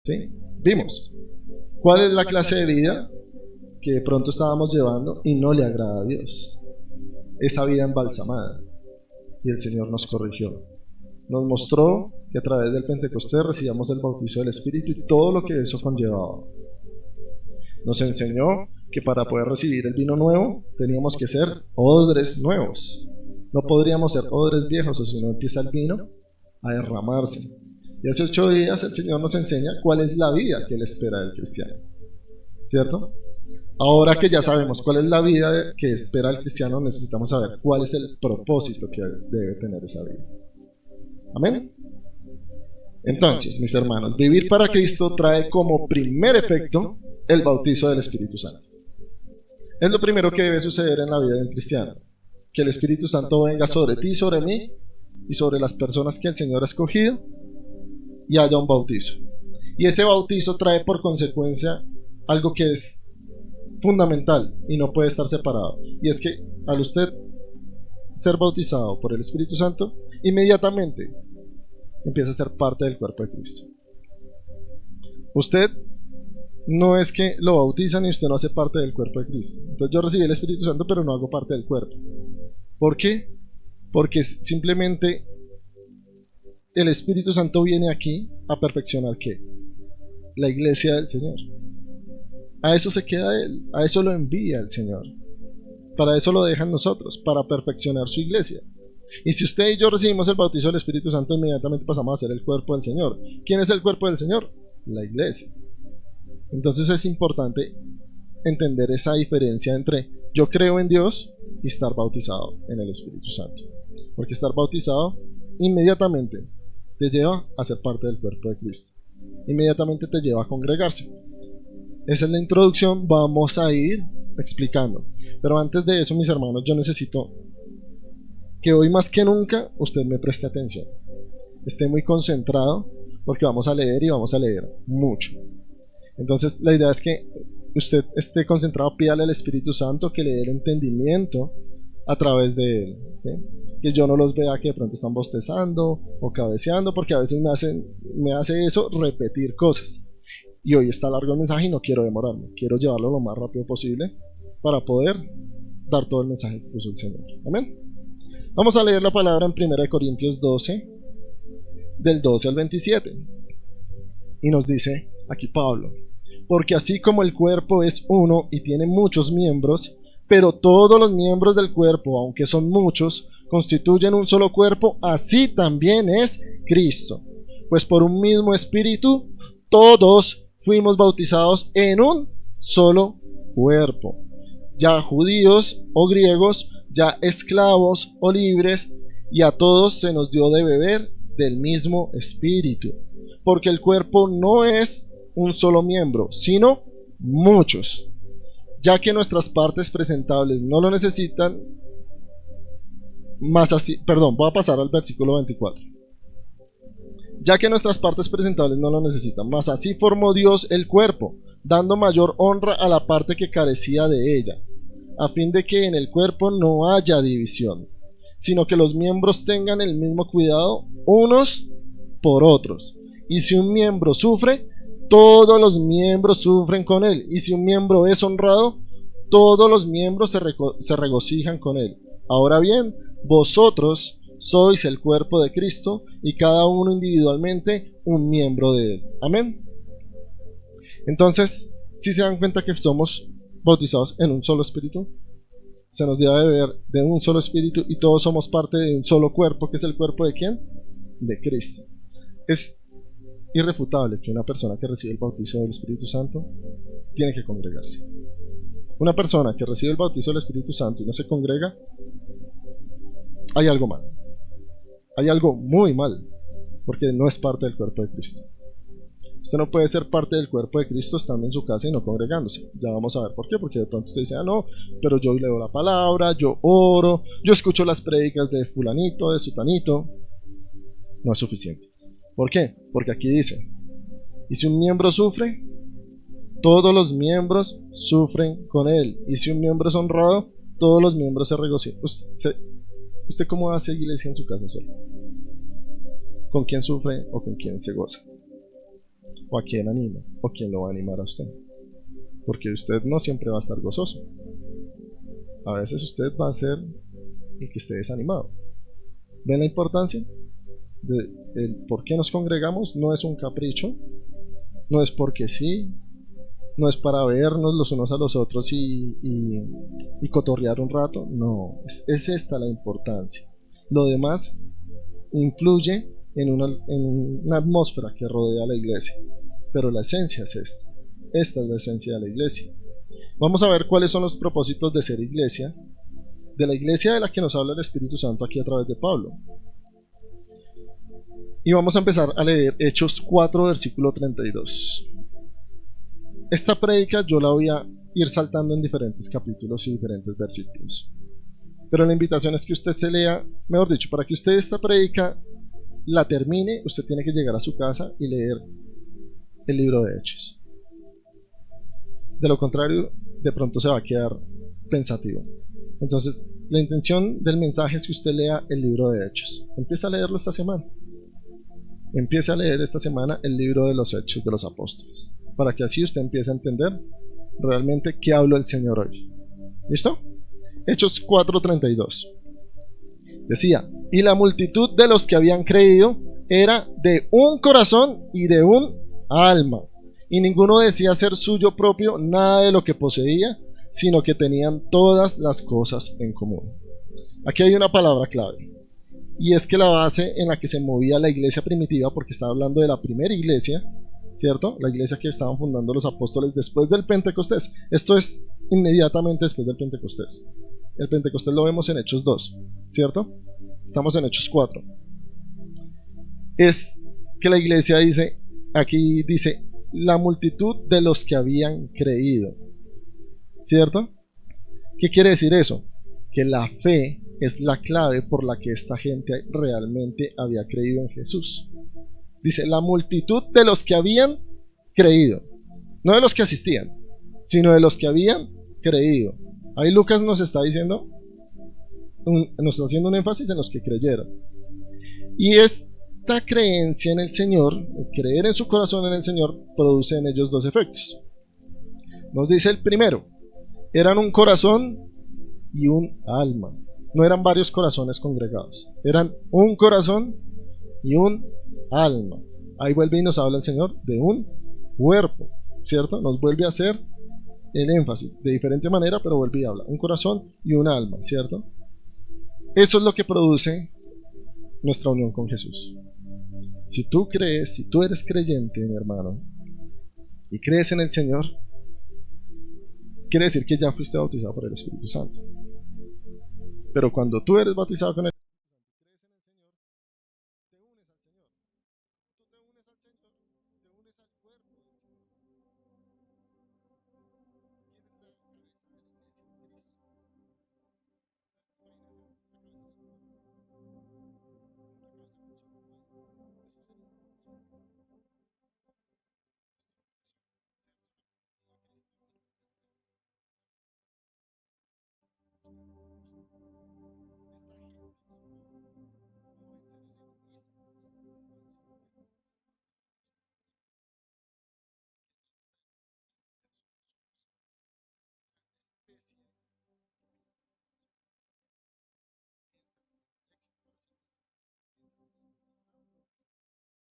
¿Sí? Vimos cuál es la clase de vida que de pronto estábamos llevando y no le agrada a Dios. Esa vida embalsamada. Y el Señor nos corrigió. Nos mostró que a través del Pentecostés recibíamos el bautizo del Espíritu y todo lo que eso conllevaba. Nos enseñó que para poder recibir el vino nuevo teníamos que ser odres nuevos. No podríamos ser odres viejos, o si no empieza el vino a derramarse. Y hace 8 días el Señor nos enseña cuál es la vida que Él espera del cristiano. ¿Cierto? Ahora que ya sabemos cuál es la vida que espera el cristiano, necesitamos saber cuál es el propósito que debe tener esa vida. ¿Amén? Entonces, mis hermanos, vivir para Cristo trae como primer efecto el bautizo del Espíritu Santo. Es lo primero que debe suceder en la vida de un cristiano. Que el Espíritu Santo venga sobre ti, sobre mí y sobre las personas que el Señor ha escogido y haya un bautizo. Y ese bautizo trae por consecuencia algo que es fundamental y no puede estar separado. Y es que al usted ser bautizado por el Espíritu Santo, inmediatamente empieza a ser parte del cuerpo de Cristo. Usted no es que lo bautizan y usted no hace parte del cuerpo de Cristo. Entonces yo recibí el Espíritu Santo pero no hago parte del cuerpo. ¿Por qué? Porque simplemente el Espíritu Santo viene aquí a perfeccionar ¿qué? La iglesia del Señor. A eso se queda Él, a eso lo envía el Señor. Para eso lo dejan nosotros, para perfeccionar su iglesia. Y si usted y yo recibimos el bautizo del Espíritu Santo, inmediatamente pasamos a ser el cuerpo del Señor. ¿Quién es el cuerpo del Señor? La iglesia. Entonces es importante entender esa diferencia entre yo creo en Dios y estar bautizado en el Espíritu Santo. Porque estar bautizado inmediatamente te lleva a ser parte del cuerpo de Cristo. Inmediatamente te lleva a congregarse. Esa es la introducción, vamos a ir explicando. Pero antes de eso, mis hermanos, yo necesito que hoy más que nunca usted me preste atención. Esté muy concentrado porque vamos a leer y vamos a leer mucho. Entonces la idea es que usted esté concentrado, pídale al Espíritu Santo que le dé el entendimiento a través de él, ¿sí? Que yo no los vea que de pronto están bostezando o cabeceando, porque a veces me hace eso repetir cosas. Y hoy está largo el mensaje y no quiero demorarme, quiero llevarlo lo más rápido posible para poder dar todo el mensaje que puso el Señor. Amén. Vamos a leer la palabra en 1 Corintios 12, del 12 al 27. Y nos dice aquí Pablo: porque así como el cuerpo es uno y tiene muchos miembros, pero todos los miembros del cuerpo, aunque son muchos, constituyen un solo cuerpo, así también es Cristo. Pues por un mismo espíritu, todos fuimos bautizados en un solo cuerpo, ya judíos o griegos, ya esclavos o libres, y a todos se nos dio de beber del mismo espíritu, porque el cuerpo no es un solo miembro, sino muchos. Ya que nuestras partes presentables no lo necesitan, más así, voy a pasar al versículo 24. Ya que nuestras partes presentables no lo necesitan, mas así formó Dios el cuerpo, dando mayor honra a la parte que carecía de ella, a fin de que en el cuerpo no haya división, sino que los miembros tengan el mismo cuidado unos por otros. Y si un miembro sufre, todos los miembros sufren con él, y si un miembro es honrado, todos los miembros se regocijan con él. Ahora bien, vosotros sois el cuerpo de Cristo, y cada uno individualmente un miembro de él. Amén. Entonces, si se dan cuenta que somos bautizados en un solo espíritu, se nos dio a beber de un solo espíritu, y todos somos parte de un solo cuerpo, que es el cuerpo de ¿quién? De Cristo. Es irrefutable que una persona que recibe el bautizo del Espíritu Santo tiene que congregarse. Una persona que recibe el bautizo del Espíritu Santo y no se congrega, hay algo mal. Hay algo muy mal, porque no es parte del cuerpo de Cristo. Usted no puede ser parte del cuerpo de Cristo estando en su casa y no congregándose. Ya vamos a ver por qué, porque de pronto usted dice, no, pero yo leo la palabra, yo oro, yo escucho las prédicas de fulanito, de sutanito. No es suficiente. ¿Por qué? Porque aquí dice, y si un miembro sufre, todos los miembros sufren con él. Y si un miembro es honrado, todos los miembros se regocijan. ¿Usted cómo hace iglesia en su casa solo? ¿Con quién sufre o con quién se goza? ¿O a quién anima? ¿O quién lo va a animar a usted? Porque usted no siempre va a estar gozoso. A veces usted va a ser el que esté desanimado. ¿Ven la importancia? El por qué nos congregamos no es un capricho, no es porque sí, no es para vernos los unos a los otros y cotorrear un rato, no, es esta la importancia. Lo demás influye en una atmósfera que rodea a la iglesia, pero la esencia es esta es la esencia de la iglesia. Vamos a ver cuáles son los propósitos de ser iglesia, de la iglesia de la que nos habla el Espíritu Santo aquí a través de Pablo. Y vamos a empezar a leer Hechos 4, versículo 32. Esta prédica yo la voy a ir saltando en diferentes capítulos y diferentes versículos. Pero la invitación es que usted se lea, mejor dicho, para que usted esta prédica la termine, usted tiene que llegar a su casa y leer el libro de Hechos. De lo contrario, de pronto se va a quedar pensativo. Entonces, la intención del mensaje es que usted lea el libro de Hechos. Empieza a leerlo esta semana. Empiece a leer esta semana el libro de los Hechos de los Apóstoles, para que así usted empiece a entender realmente qué habló el Señor hoy. ¿Listo? Hechos 4:32. Decía, y la multitud de los que habían creído era de un corazón y de un alma, y ninguno decía ser suyo propio nada de lo que poseía, sino que tenían todas las cosas en común. Aquí hay una palabra clave, y es que la base en la que se movía la iglesia primitiva, porque está hablando de la primera iglesia, ¿cierto? La iglesia que estaban fundando los apóstoles después del Pentecostés. Esto es inmediatamente después del Pentecostés. El Pentecostés lo vemos en Hechos 2, ¿cierto? Estamos en Hechos 4. Es que la iglesia dice, aquí dice, la multitud de los que habían creído, ¿cierto? ¿Qué quiere decir eso? Que la fe es la clave por la que esta gente realmente había creído en Jesús. Dice, la multitud de los que habían creído, no de los que asistían, sino de los que habían creído. Ahí Lucas nos está diciendo, nos está haciendo un énfasis en los que creyeron. Y esta creencia en el Señor, el creer en su corazón en el Señor, produce en ellos dos efectos. Nos dice el primero, eran un corazón y un alma. No eran varios corazones congregados, eran un corazón y un alma. Ahí vuelve y nos habla el Señor de un cuerpo, ¿cierto? Nos vuelve a hacer el énfasis, de diferente manera, pero vuelve y habla. Un corazón y un alma, ¿cierto? Eso es lo que produce nuestra unión con Jesús. Si tú crees, si tú eres creyente, mi hermano, y crees en el Señor, quiere decir que ya fuiste bautizado por el Espíritu Santo. Pero cuando tú eres bautizado con el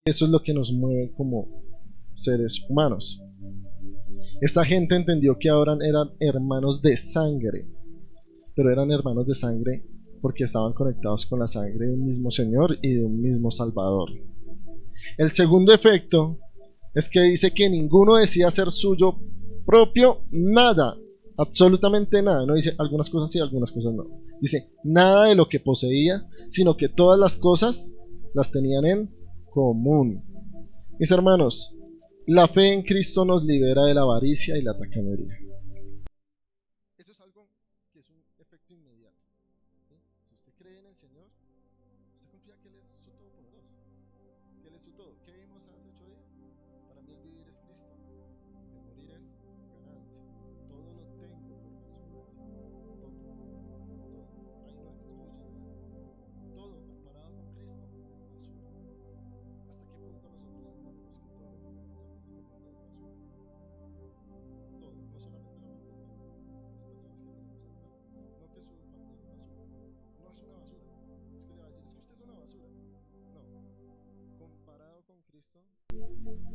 Eso es lo que nos mueve como seres humanos. Esta gente entendió que ahora eran hermanos de sangre, pero eran hermanos de sangre porque estaban conectados con la sangre de un mismo Señor y de un mismo Salvador. El segundo efecto es que dice que ninguno decía ser suyo propio nada, absolutamente nada. No dice algunas cosas sí, algunas cosas no. Dice nada de lo que poseía, sino que todas las cosas las tenían en común. Mis hermanos, la fe en Cristo nos libera de la avaricia y la tacañería. Eso es algo que es un efecto inmediato. ¿Sí? Si usted cree en el Señor, usted confía que Él es su todopoderoso, que Él es su todo. ¿Qué vimos hace 8 días? Para mí el vivir es Cristo, el morir es ganancia. Todo lo tengo por consecuencia. Todo, todo. Ahí no excluye nada. Todo comparado con Cristo es basura. ¿Hasta qué punto nosotros entendemos que todo lo que tenemos en Cristo es basura?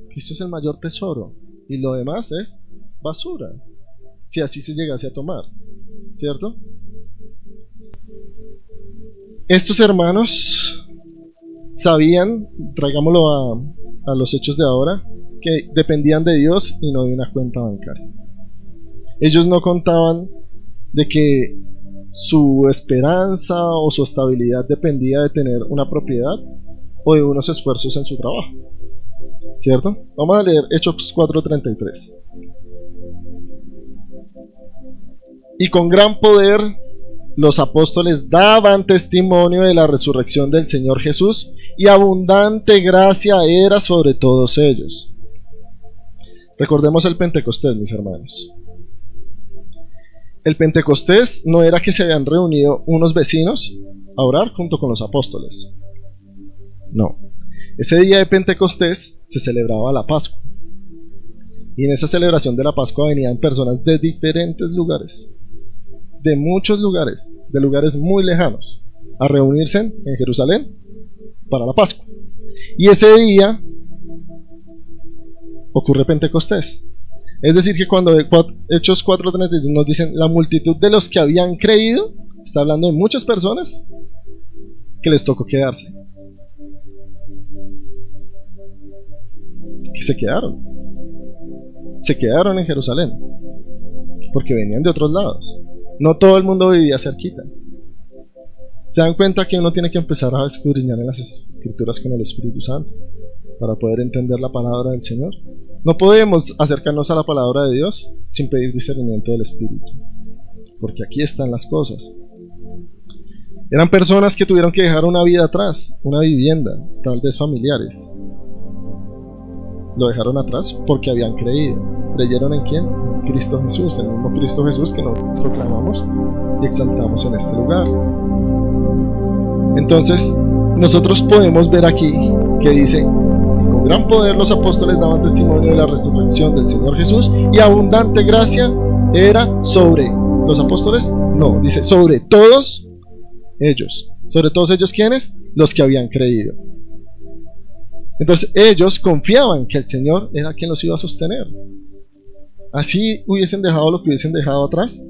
Cristo es el mayor tesoro y lo demás es basura, si así se llegase a tomar, ¿cierto? Estos hermanos sabían, traigámoslo a los hechos de ahora, que dependían de Dios y no de una cuenta bancaria. Ellos no contaban de que su esperanza o su estabilidad dependía de tener una propiedad o de unos esfuerzos en su trabajo, ¿cierto? Vamos a leer Hechos 4:33. Y con gran poder los apóstoles daban testimonio de la resurrección del Señor Jesús, y abundante gracia era sobre todos ellos. Recordemos el Pentecostés, mis hermanos. El Pentecostés no era que se habían reunido unos vecinos a orar junto con los apóstoles. No. Ese día de Pentecostés se celebraba la Pascua. Y en esa celebración de la Pascua venían personas de diferentes lugares, de muchos lugares, de lugares muy lejanos, a reunirse en Jerusalén para la Pascua. Y ese día ocurre Pentecostés. Es decir, que cuando Hechos 4:32 nos dicen la multitud de los que habían creído, está hablando de muchas personas que les tocó quedarse, que se quedaron en Jerusalén, porque venían de otros lados. No todo el mundo vivía cerquita. Se dan cuenta que uno tiene que empezar a escudriñar en las Escrituras con el Espíritu Santo para poder entender la palabra del Señor. No podemos acercarnos a la palabra de Dios sin pedir discernimiento del Espíritu, porque aquí están las cosas. Eran personas que tuvieron que dejar una vida atrás, una vivienda, tal vez familiares. Lo dejaron atrás porque habían creído. ¿Creyeron en quién? En Cristo Jesús, el mismo Cristo Jesús que nosotros proclamamos y exaltamos en este lugar. Entonces, nosotros podemos ver aquí que dice: con gran poder los apóstoles daban testimonio de la resurrección del Señor Jesús, y abundante gracia era sobre los apóstoles. No, dice sobre todos ellos. ¿Sobre todos ellos quiénes? Los que habían creído. Entonces ellos confiaban que el Señor era quien los iba a sostener. Así hubiesen dejado lo que hubiesen dejado atrás,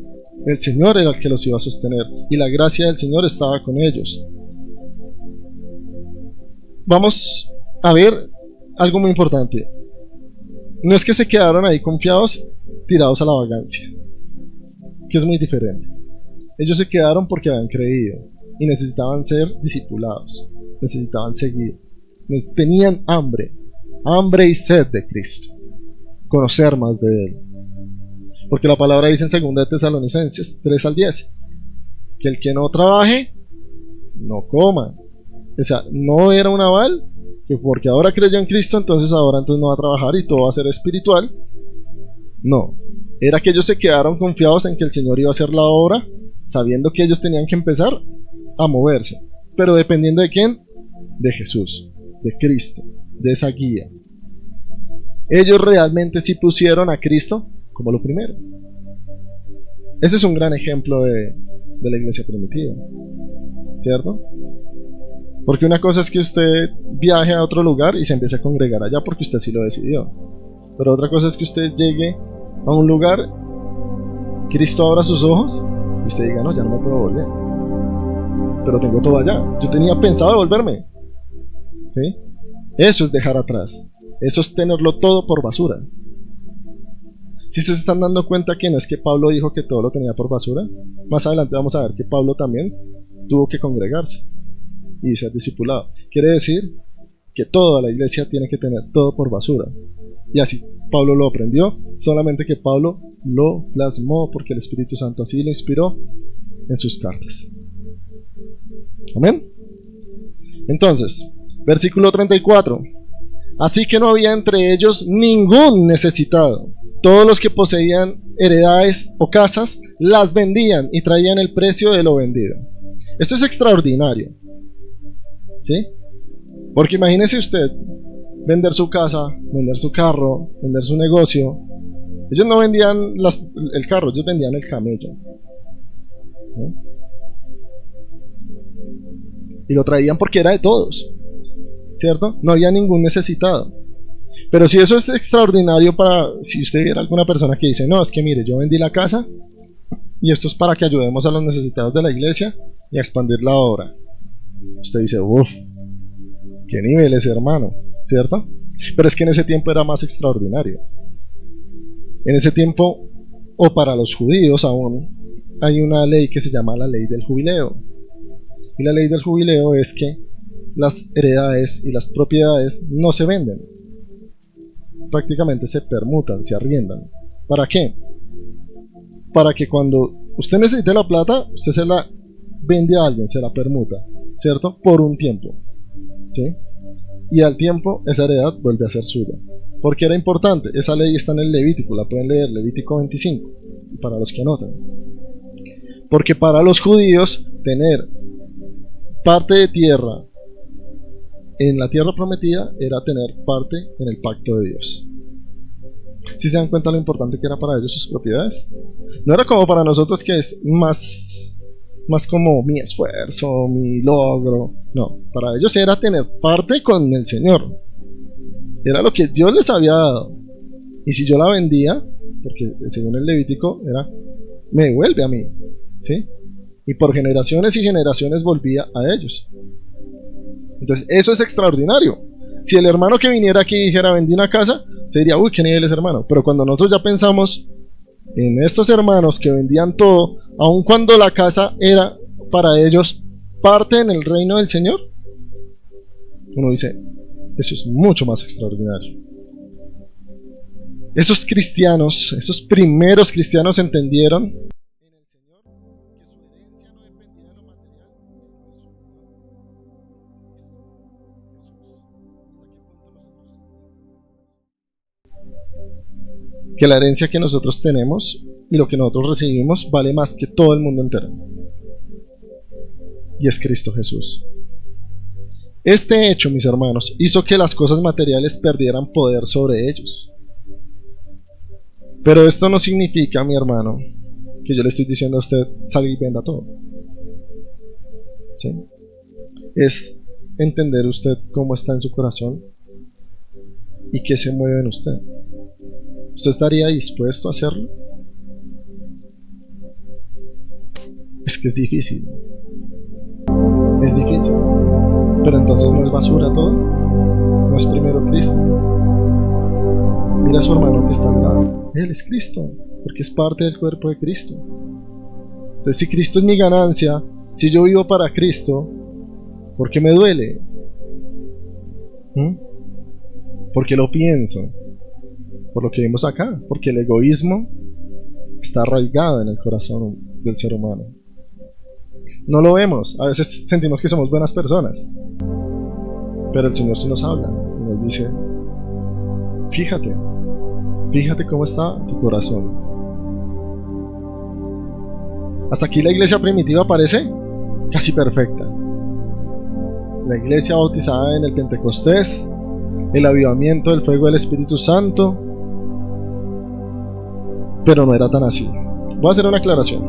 el Señor era el que los iba a sostener, y la gracia del Señor estaba con ellos. Vamos a ver algo muy importante. No es que se quedaron ahí confiados, tirados a la vagancia, que es muy diferente. Ellos se quedaron porque habían creído y necesitaban ser discipulados, necesitaban seguir. Tenían hambre y sed de Cristo, conocer más de Él. Porque la palabra dice en 2 Tesalonicenses 3:10, que el que no trabaje, no coma. O sea, no era un aval que porque ahora creyó en Cristo, entonces no va a trabajar y todo va a ser espiritual. No, era que ellos se quedaron confiados en que el Señor iba a hacer la obra, sabiendo que ellos tenían que empezar a moverse, pero dependiendo de quién, de Jesús, de Cristo, de esa guía. Ellos realmente sí pusieron a Cristo como lo primero. Ese es un gran ejemplo de la iglesia primitiva, ¿cierto? Porque una cosa es que usted viaje a otro lugar y se empiece a congregar allá porque usted sí lo decidió, pero otra cosa es que usted llegue a un lugar, Cristo abra sus ojos y usted diga: no, ya no me puedo volver, pero tengo todo allá, yo tenía pensado devolverme. ¿Sí? Eso es dejar atrás, eso es tenerlo todo por basura. Si se están dando cuenta que no es que Pablo dijo que todo lo tenía por basura, más adelante vamos a ver que Pablo también tuvo que congregarse y ser discipulado. Quiere decir que toda la iglesia tiene que tener todo por basura, y así Pablo lo aprendió, solamente que Pablo lo plasmó porque el Espíritu Santo así lo inspiró en sus cartas. Amén. Entonces, versículo 34. Así que no había entre ellos ningún necesitado. Todos los que poseían heredades o casas las vendían y traían el precio de lo vendido. Esto es extraordinario, ¿sí? Porque imagínese usted vender su casa, vender su carro, vender su negocio. Ellos no vendían el carro, ellos vendían el camello, ¿sí? Y lo traían porque era de todos, ¿cierto? No había ningún necesitado. Pero si eso es extraordinario para, si usted viera alguna persona que dice, no, es que mire, yo vendí la casa y esto es para que ayudemos a los necesitados de la iglesia y a expandir la obra. Usted dice, uff, qué niveles, hermano, ¿cierto? Pero es que en ese tiempo era más extraordinario. En ese tiempo, o para los judíos aún, hay una ley que se llama la ley del jubileo. Y la ley del jubileo es que las heredades y las propiedades no se venden. Prácticamente se permutan, se arriendan. ¿Para qué? Para que cuando usted necesite la plata, usted se la vende a alguien, se la permuta, ¿cierto? Por un tiempo, ¿sí? Y al tiempo esa heredad vuelve a ser suya. Porque era importante, esa ley está en el Levítico, la pueden leer, Levítico 25, para los que anotan. Porque para los judíos, tener parte de tierra en la tierra prometida era tener parte en el pacto de Dios. ¿Sí se dan cuenta lo importante que era para ellos sus propiedades? No era como para nosotros, que es más como mi esfuerzo, mi logro. No, para ellos era tener parte con el Señor. Era lo que Dios les había dado. Y si yo la vendía, porque según el Levítico era, me devuelve a mí, ¿sí? Y por generaciones y generaciones volvía a ellos. Entonces eso es extraordinario. Si el hermano que viniera aquí dijera, vendí una casa, se diría, uy, qué nivel es, hermano. Pero cuando nosotros ya pensamos en estos hermanos que vendían todo, aun cuando la casa era para ellos parte en el reino del Señor, uno dice, eso es mucho más extraordinario. Esos cristianos, esos primeros cristianos entendieron en el Señor que su herencia no dependía de lo material, que la herencia que nosotros tenemos y lo que nosotros recibimos vale más que todo el mundo entero. Y es Cristo Jesús. Este hecho, mis hermanos, hizo que las cosas materiales perdieran poder sobre ellos. Pero esto no significa, mi hermano, que yo le estoy diciendo a usted, salga y venda todo. ¿Sí? Es entender usted cómo está en su corazón y qué se mueve en usted. ¿Usted estaría dispuesto a hacerlo? Es que es difícil. Es difícil. Pero entonces no es basura todo. No es primero Cristo. Mira a su hermano que está al lado. Él es Cristo, porque es parte del cuerpo de Cristo. Entonces, si Cristo es mi ganancia, si yo vivo para Cristo, ¿por qué me duele? Porque lo pienso. Por lo que vimos acá, porque el egoísmo está arraigado en el corazón del ser humano. No lo vemos, a veces sentimos que somos buenas personas, pero el Señor sí nos habla y nos dice, fíjate cómo está tu corazón. Hasta aquí la iglesia primitiva parece casi perfecta. La iglesia bautizada en el Pentecostés, el avivamiento del fuego del Espíritu Santo, pero no era tan así. Voy a hacer una aclaración.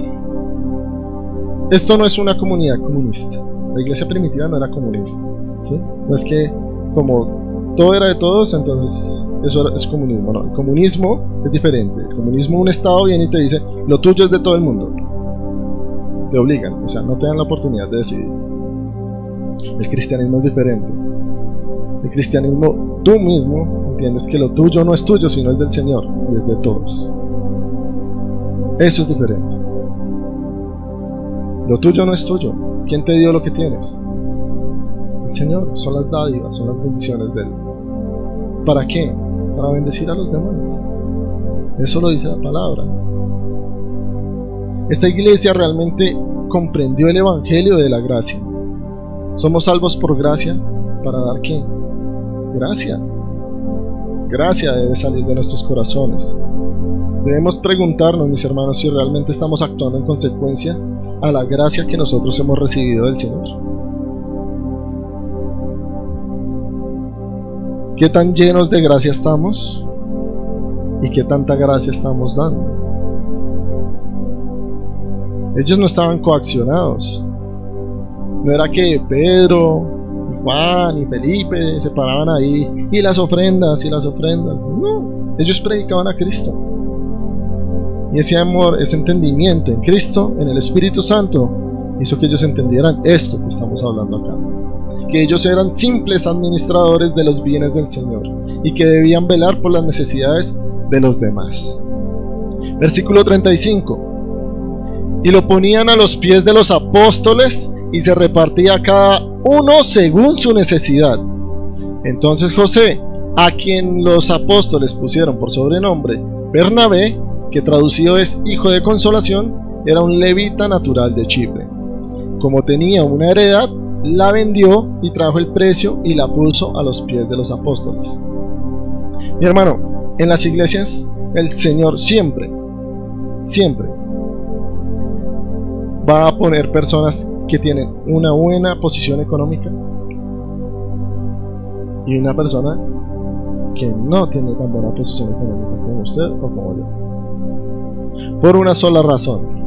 Esto no es una comunidad comunista. La iglesia primitiva no era comunista, ¿sí? No es que como todo era de todos, entonces eso es comunismo. No, el comunismo es diferente. El comunismo, un estado viene y te dice, lo tuyo es de todo el mundo. Te obligan, o sea, no te dan la oportunidad de decidir. El cristianismo es diferente. El cristianismo, tú mismo entiendes que lo tuyo no es tuyo, sino es del Señor y es de todos. Eso es diferente. Lo tuyo no es tuyo. ¿Quién te dio lo que tienes? El Señor. Son las dádivas, son las bendiciones de Él. ¿Para qué? Para bendecir a los demás. Eso lo dice la palabra. Esta iglesia realmente comprendió el evangelio de la gracia. Somos salvos por gracia. ¿Para dar qué? Gracia. Gracia debe salir de nuestros corazones. Debemos preguntarnos, mis hermanos, si realmente estamos actuando en consecuencia a la gracia que nosotros hemos recibido del Señor. ¿Qué tan llenos de gracia estamos? ¿Y qué tanta gracia estamos dando? Ellos no estaban coaccionados. No era que Pedro y Juan y Felipe se paraban ahí, y las ofrendas. No, ellos predicaban a Cristo. Y ese amor, ese entendimiento en Cristo, en el Espíritu Santo, hizo que ellos entendieran esto que estamos hablando acá. Que ellos eran simples administradores de los bienes del Señor y que debían velar por las necesidades de los demás. Versículo 35. Y lo ponían a los pies de los apóstoles y se repartía cada uno según su necesidad. Entonces José, a quien los apóstoles pusieron por sobrenombre Bernabé, que traducido es hijo de consolación, era un levita natural de Chipre. Como tenía una heredad, la vendió y trajo el precio y la puso a los pies de los apóstoles. Mi hermano, en las iglesias el Señor siempre va a poner personas que tienen una buena posición económica y una persona que no tiene tan buena posición económica como usted o como yo, por una sola razón.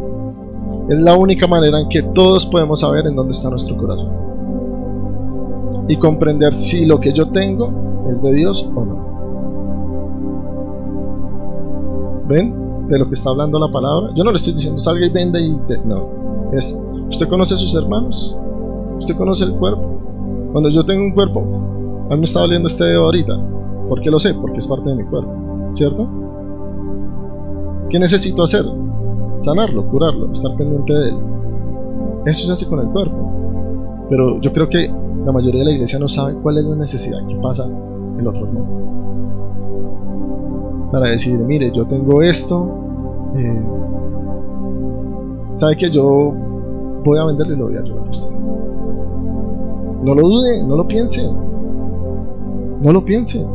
Es la única manera en que todos podemos saber en dónde está nuestro corazón y comprender si lo que yo tengo es de Dios o no. ¿Ven de lo que está hablando la palabra? Yo no le estoy diciendo salga y venda no. Es, ¿usted conoce a sus hermanos? ¿Usted conoce el cuerpo? Cuando yo tengo un cuerpo, a mí me está doliendo este dedo ahorita. ¿Por qué lo sé? Porque es parte de mi cuerpo, ¿cierto? ¿Qué necesito hacer? Sanarlo, curarlo, estar pendiente de él. Eso se hace con el cuerpo. Pero yo creo que la mayoría de la iglesia no sabe cuál es la necesidad que pasa el otro hermano. Para decir, mire, yo tengo esto, sabe que yo voy a venderle y lo voy a ayudar a usted. No lo dude, no lo piense. No lo piense.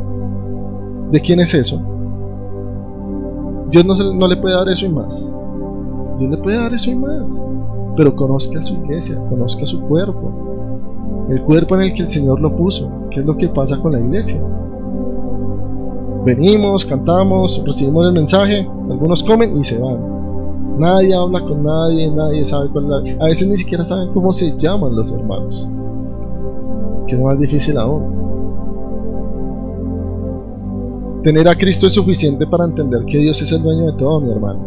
¿De quién es eso? Dios no le puede dar eso y más. Dios le puede dar eso y más. Pero conozca su iglesia, conozca su cuerpo. El cuerpo en el que el Señor lo puso. ¿Qué es lo que pasa con la iglesia? Venimos, cantamos, recibimos el mensaje, algunos comen y se van. Nadie habla con nadie, nadie sabe cuál es la... A veces ni siquiera saben cómo se llaman los hermanos, que es más difícil aún. Tener a Cristo es suficiente para entender que Dios es el dueño de todo, mi hermano.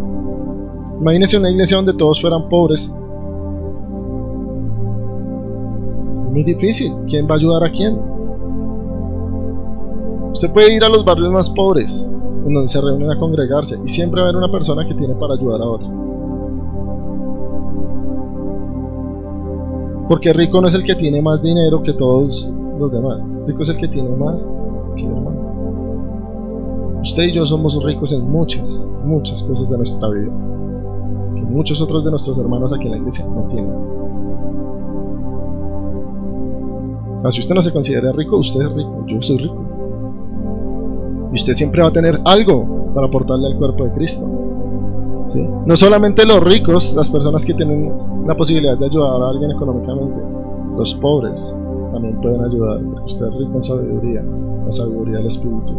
Imagínese una iglesia donde todos fueran pobres. Muy difícil. ¿Quién va a ayudar a quién? Usted puede ir a los barrios más pobres, en donde se reúnen a congregarse, y siempre va a haber una persona que tiene para ayudar a otro. Porque rico no es el que tiene más dinero que todos los demás. Rico es el que tiene más que el hermano. Usted y yo somos ricos en muchas cosas de nuestra vida, que muchos otros de nuestros hermanos aquí en la iglesia no tienen. Si usted no se considera rico, usted es rico, yo soy rico. Y usted siempre va a tener algo para aportarle al cuerpo de Cristo, ¿sí? No solamente los ricos, las personas que tienen la posibilidad de ayudar a alguien económicamente, los pobres también pueden ayudar, porque usted es rico en sabiduría, la sabiduría del Espíritu,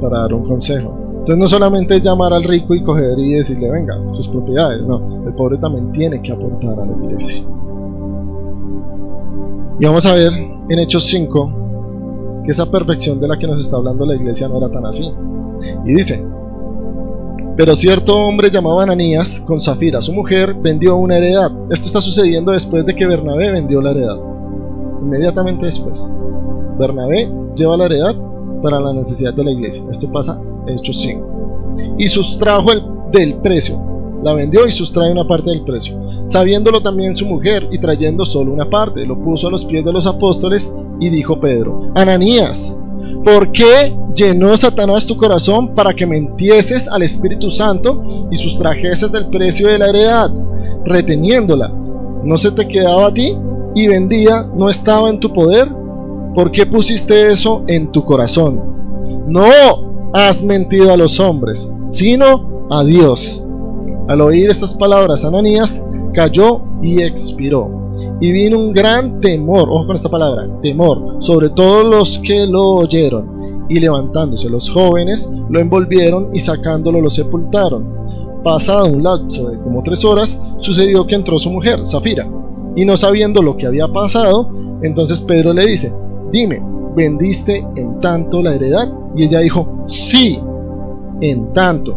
para dar un consejo. Entonces no solamente es llamar al rico y coger y decirle venga, sus propiedades, no, el pobre también tiene que aportar a la iglesia. Y vamos a ver en Hechos 5 que esa perfección de la que nos está hablando la iglesia no era tan así. Y dice: pero cierto hombre llamado Ananías, con Zafira su mujer, vendió una heredad. Esto está sucediendo después de que Bernabé vendió la heredad. Inmediatamente después, Bernabé lleva la heredad para la necesidad de la iglesia. Esto pasa en Hechos 5. Y sustrajo del precio. La vendió y sustrae una parte del precio. Sabiéndolo también su mujer y trayendo solo una parte, lo puso a los pies de los apóstoles y dijo Pedro: Ananías, ¿por qué llenó Satanás tu corazón para que mentieses al Espíritu Santo y sustrajeses del precio de la heredad, reteniéndola? ¿No se te quedaba a ti y vendida no estaba en tu poder? ¿Por qué pusiste eso en tu corazón? No has mentido a los hombres, sino a Dios. Al oír estas palabras, Ananías cayó y expiró. Y vino un gran temor, ojo con esta palabra, temor, sobre todos los que lo oyeron. Y levantándose los jóvenes, lo envolvieron y sacándolo lo sepultaron. Pasado un lapso de como 3 horas, sucedió que entró su mujer, Zafira, y no sabiendo lo que había pasado, Entonces Pedro le dice, dime, ¿vendiste en tanto la heredad? Y ella dijo, sí, en tanto.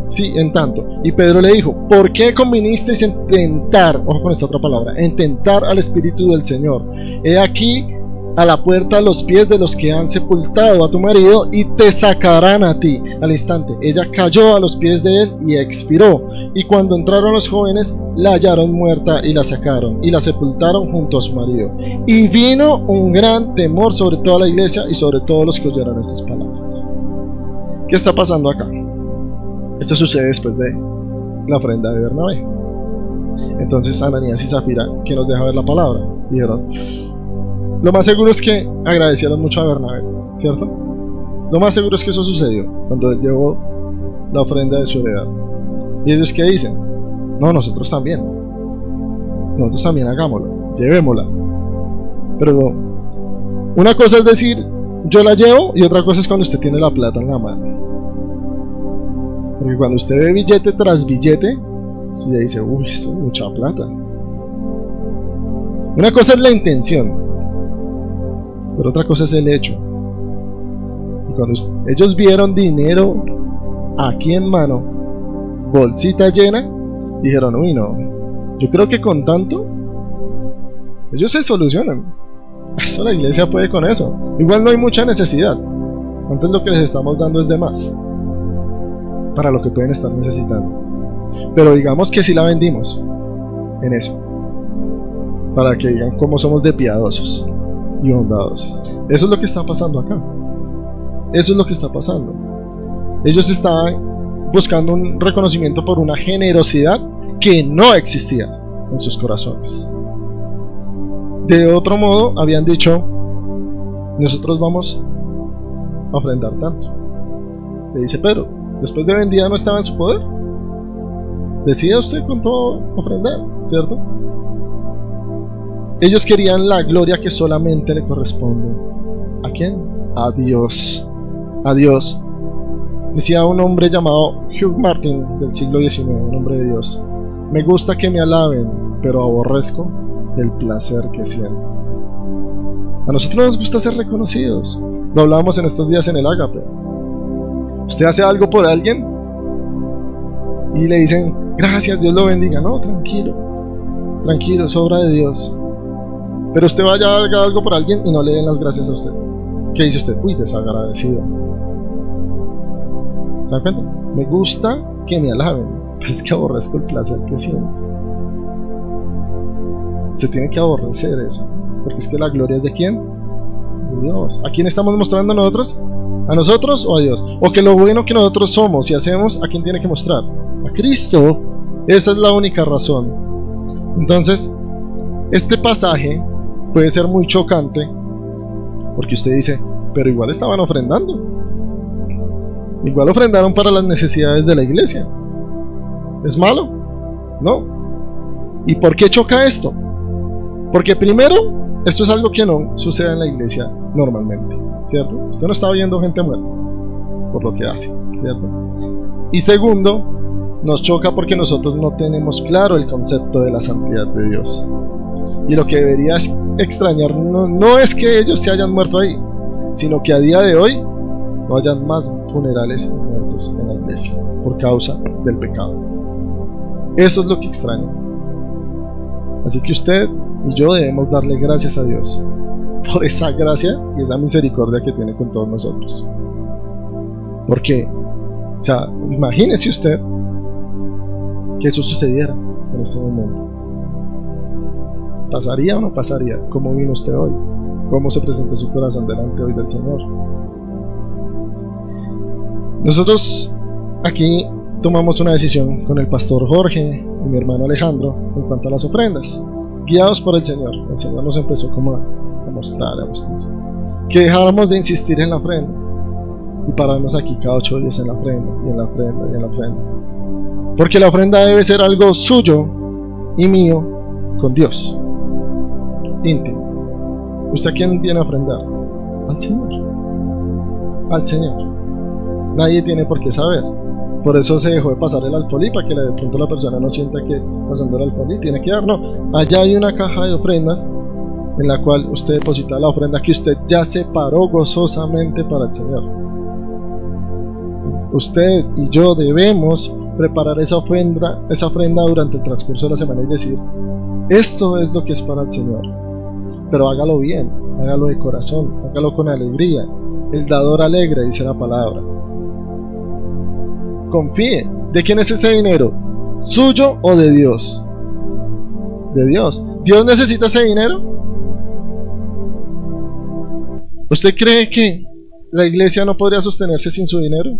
Sí, en tanto. Y Pedro le dijo, ¿por qué convinisteis en tentar, ojo con esta otra palabra, en tentar al Espíritu del Señor? He aquí a la puerta a los pies de los que han sepultado a tu marido y te sacarán a ti. Al instante, ella cayó a los pies de él y expiró. Y cuando entraron los jóvenes, la hallaron muerta y la sacaron y la sepultaron junto a su marido. Y vino un gran temor sobre toda la iglesia y sobre todos los que oyeron estas palabras. ¿Qué está pasando acá? Esto sucede después de la ofrenda de Bernabé. Entonces Ananías y Zafira, que nos deja ver la palabra, dijeron, lo más seguro es que agradecieron mucho a Bernabé, ¿cierto? Lo más seguro es que eso sucedió cuando él llevó la ofrenda de su heredad. ¿Y ellos qué dicen? No, nosotros también hagámoslo, llevémosla. Pero una cosa es decir, yo la llevo, y otra cosa es cuando usted tiene la plata en la mano. Porque cuando usted ve billete tras billete, usted dice, uy, eso es mucha plata. Una cosa es la intención, pero otra cosa es el hecho. Y cuando ellos vieron dinero aquí en mano, bolsita llena, dijeron, uy, no, yo creo que con tanto ellos se solucionan. Eso la iglesia puede con eso. Igual no hay mucha necesidad. Antes lo que les estamos dando es de más para lo que pueden estar necesitando. Pero digamos que si la vendimos en eso, para que digan cómo somos de piadosos y bondadosos. Eso es lo que está pasando acá. Eso es lo que está pasando. Ellos estaban buscando un reconocimiento por una generosidad que no existía en sus corazones. De otro modo, habían dicho, nosotros vamos a ofrendar tanto. Le dice Pedro, después de vendida no estaba en su poder. Decida usted con todo ofrendar, ¿cierto? Ellos querían la gloria que solamente le corresponde. ¿A quién? A Dios. A Dios. Decía un hombre llamado Hugh Martin del siglo XIX, un hombre de Dios. Me gusta que me alaben, pero aborrezco el placer que siento. A nosotros nos gusta ser reconocidos. Lo hablábamos en estos días en el Ágape. Usted hace algo por alguien y le dicen, gracias, Dios lo bendiga. No, tranquilo, tranquilo, es obra de Dios. Pero usted vaya a hacer algo por alguien y no le den las gracias a usted. ¿Qué dice usted? Uy, desagradecido. ¿Se da cuenta? Me gusta que me alaben, pero es que aborrezco el placer que siento. Se tiene que aborrecer eso, porque es que la gloria es de ¿quién? De Dios. ¿A quién estamos mostrando nosotros? ¿A nosotros o a Dios? O que lo bueno que nosotros somos y hacemos, ¿a quién tiene que mostrar? A Cristo. Esa es la única razón. Entonces, este pasaje puede ser muy chocante, porque usted dice, pero igual estaban ofrendando. Igual ofrendaron para las necesidades de la iglesia. ¿Es malo? No. ¿Y por qué choca esto? Porque primero, esto es algo que no sucede en la iglesia normalmente, ¿cierto? Usted no está viendo gente muerta por lo que hace, ¿cierto? Y segundo, nos choca porque nosotros no tenemos claro el concepto de la santidad de Dios. Y lo que debería extrañar no es que ellos se hayan muerto ahí, sino que a día de hoy no hayan más funerales muertos en la iglesia por causa del pecado. Eso es lo que extraña. Así que usted y yo debemos darle gracias a Dios por esa gracia y esa misericordia que tiene con todos nosotros. Porque, o sea, imagínese usted que eso sucediera en este momento. ¿Pasaría o no pasaría? ¿Cómo vino usted hoy? ¿Cómo se presentó su corazón delante hoy del Señor? Nosotros aquí tomamos una decisión con el pastor Jorge y mi hermano Alejandro en cuanto a las ofrendas, guiados por el Señor. El Señor nos empezó como a mostrar que dejáramos de insistir en la ofrenda y pararnos aquí cada 8 días en la ofrenda y en la ofrenda y en la ofrenda, porque la ofrenda debe ser algo suyo y mío con Dios, íntimo. ¿Usted a quién viene a ofrendar? Al Señor. Al Señor. Nadie tiene por qué saber. Por eso se dejó de pasar el alfolí, para que de pronto la persona no sienta que pasando el alfolí tiene que dar. No, allá hay una caja de ofrendas en la cual usted deposita la ofrenda que usted ya separó gozosamente para el Señor. Usted y yo debemos preparar esa ofrenda durante el transcurso de la semana y decir: esto es lo que es para el Señor. Pero hágalo bien, hágalo de corazón, hágalo con alegría. El dador alegre, dice la palabra. Confíe. ¿De quién es ese dinero? ¿Suyo o de Dios? De Dios. ¿Dios necesita ese dinero? ¿Usted cree que la iglesia no podría sostenerse sin su dinero?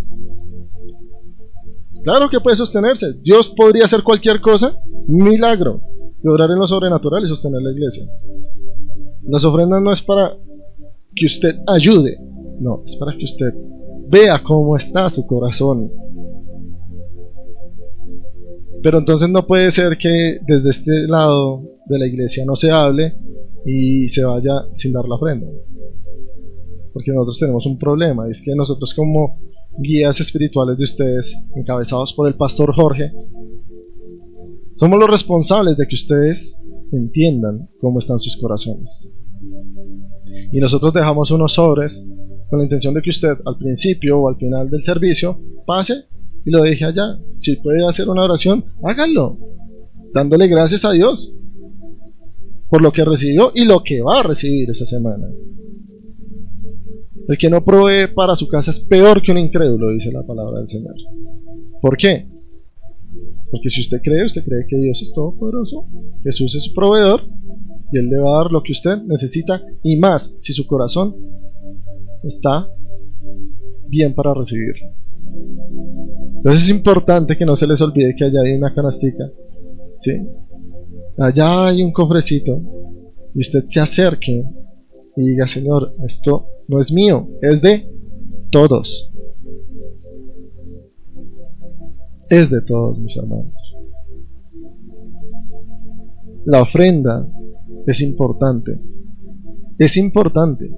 Claro que puede sostenerse. Dios podría hacer cualquier cosa, un milagro, y obrar en lo sobrenatural y sostener la iglesia. Las ofrendas no es para que usted ayude, no, es para que usted vea cómo está su corazón. Pero entonces no puede ser que desde este lado de la iglesia no se hable y se vaya sin dar la ofrenda. Porque nosotros tenemos un problema, y es que nosotros, como guías espirituales de ustedes, encabezados por el pastor Jorge, somos los responsables de que ustedes entiendan cómo están sus corazones. Y nosotros dejamos unos sobres con la intención de que usted al principio o al final del servicio pase y lo deje allá. Si puede hacer una oración, háganlo, dándole gracias a Dios por lo que recibió y lo que va a recibir esa semana. El que no provee para su casa es peor que un incrédulo, dice la palabra del Señor. ¿Por qué? Porque si usted cree que Dios es todopoderoso, Jesús es su proveedor, y Él le va a dar lo que usted necesita y más, si su corazón está bien para recibirlo. Entonces es importante que no se les olvide que allá hay una canastica, ¿sí? Allá hay un cofrecito, y usted se acerque y diga: Señor, esto no es mío, es de todos. Es de todos, mis hermanos. La ofrenda es importante. Es importante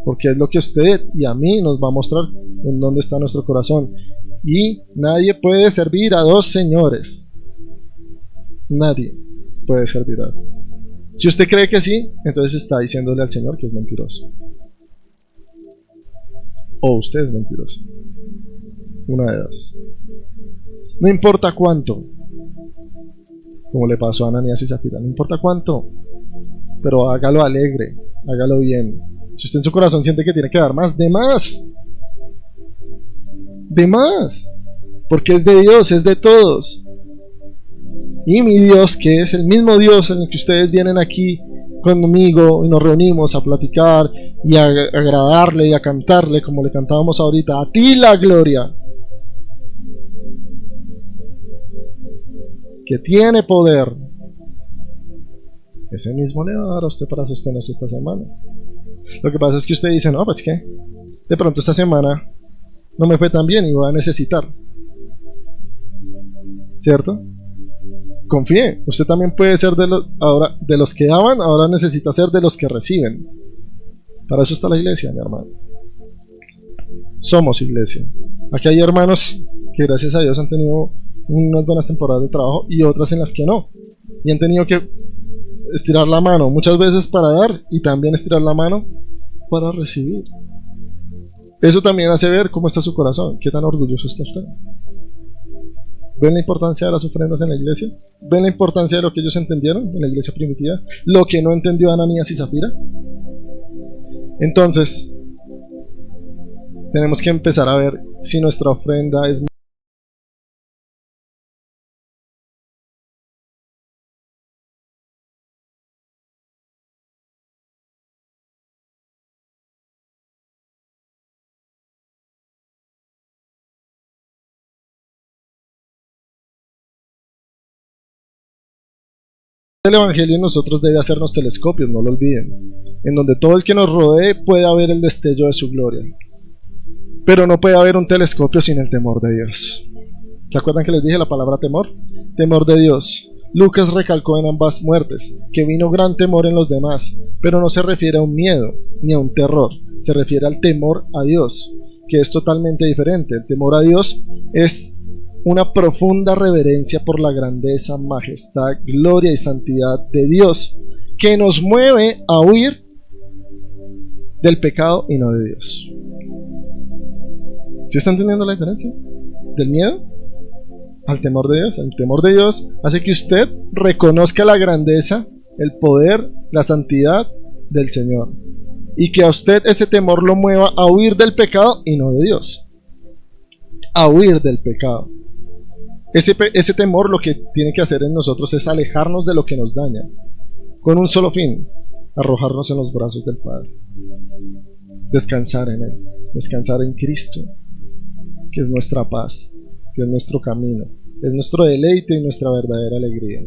porque es lo que a usted y a mí nos va a mostrar en dónde está nuestro corazón. Y nadie puede servir a dos señores. Nadie puede servir a dos. Si usted cree que sí, entonces está diciéndole al Señor que es mentiroso. O usted es mentiroso. Una de dos. No importa cuánto, como le pasó a Ananías y Zafira, no importa cuánto, pero hágalo alegre, hágalo bien. Si usted en su corazón siente que tiene que dar más, de más. De más. Porque es de Dios, es de todos. Y mi Dios, que es el mismo Dios en el que ustedes vienen aquí conmigo y nos reunimos a platicar y a agradarle y a cantarle como le cantábamos ahorita: a ti la gloria, que tiene poder, ese mismo le va a dar a usted para sostenerse esta semana. Lo que pasa es que usted dice: no, pues que de pronto esta semana no me fue tan bien y voy a necesitar, ¿cierto? Confíe, usted también puede ser de los que daban, ahora necesita ser de los que reciben. Para eso está la iglesia, mi hermano. Somos iglesia. Aquí hay hermanos que gracias a Dios han tenido unas buenas temporadas de trabajo y otras en las que no. Y han tenido que estirar la mano muchas veces para dar y también estirar la mano para recibir. Eso también hace ver cómo está su corazón, qué tan orgulloso está usted. ¿Ven la importancia de las ofrendas en la iglesia? ¿Ven la importancia de lo que ellos entendieron en la iglesia primitiva? Lo que no entendió Ananías y Zafira. Entonces, tenemos que empezar a ver si nuestra ofrenda es el evangelio en nosotros. Debe hacernos telescopios, no lo olviden, en donde todo el que nos rodee pueda ver el destello de su gloria. Pero no puede haber un telescopio sin el temor de Dios. ¿Se acuerdan que les dije la palabra temor? Temor de Dios. Lucas recalcó en ambas muertes que vino gran temor en los demás, pero no se refiere a un miedo ni a un terror, se refiere al temor a Dios, que es totalmente diferente. El temor a Dios es una profunda reverencia por la grandeza, majestad, gloria y santidad de Dios, que nos mueve a huir del pecado y no de Dios. ¿Sí están entendiendo la diferencia? Del miedo al temor de Dios. El temor de Dios hace que usted reconozca la grandeza, el poder, la santidad del Señor, y que a usted ese temor lo mueva a huir del pecado y no de Dios. A huir del pecado. Ese temor lo que tiene que hacer en nosotros es alejarnos de lo que nos daña, con un solo fin: arrojarnos en los brazos del Padre, descansar en Él, descansar en Cristo, que es nuestra paz, que es nuestro camino, es nuestro deleite y nuestra verdadera alegría.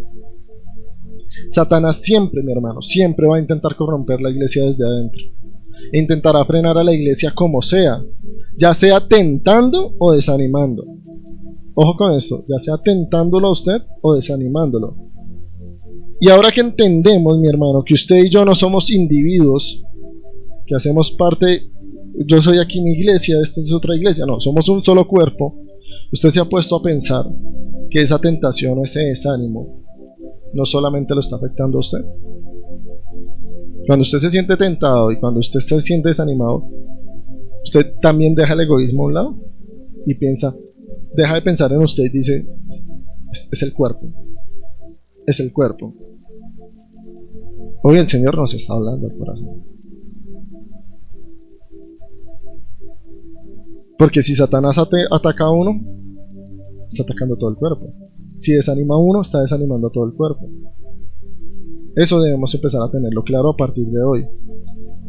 Satanás siempre, mi hermano, siempre va a intentar corromper la iglesia desde adentro, e intentará frenar a la iglesia como sea, ya sea tentando o desanimando. Ojo con esto, ya sea tentándolo a usted o desanimándolo. Y ahora que entendemos, mi hermano, que usted y yo no somos individuos que hacemos parte, yo soy aquí mi iglesia, esta es otra iglesia, no, somos un solo cuerpo. Usted se ha puesto a pensar que esa tentación o ese desánimo no solamente lo está afectando a usted. Cuando usted se siente tentado y cuando usted se siente desanimado, usted también deja el egoísmo a un lado y piensa, deja de pensar en usted y dice, es el cuerpo, es el cuerpo. Hoy el Señor nos está hablando al corazón. Porque si Satanás ataca a uno, está atacando todo el cuerpo. Si desanima a uno, está desanimando a todo el cuerpo. Eso debemos empezar a tenerlo claro a partir de hoy.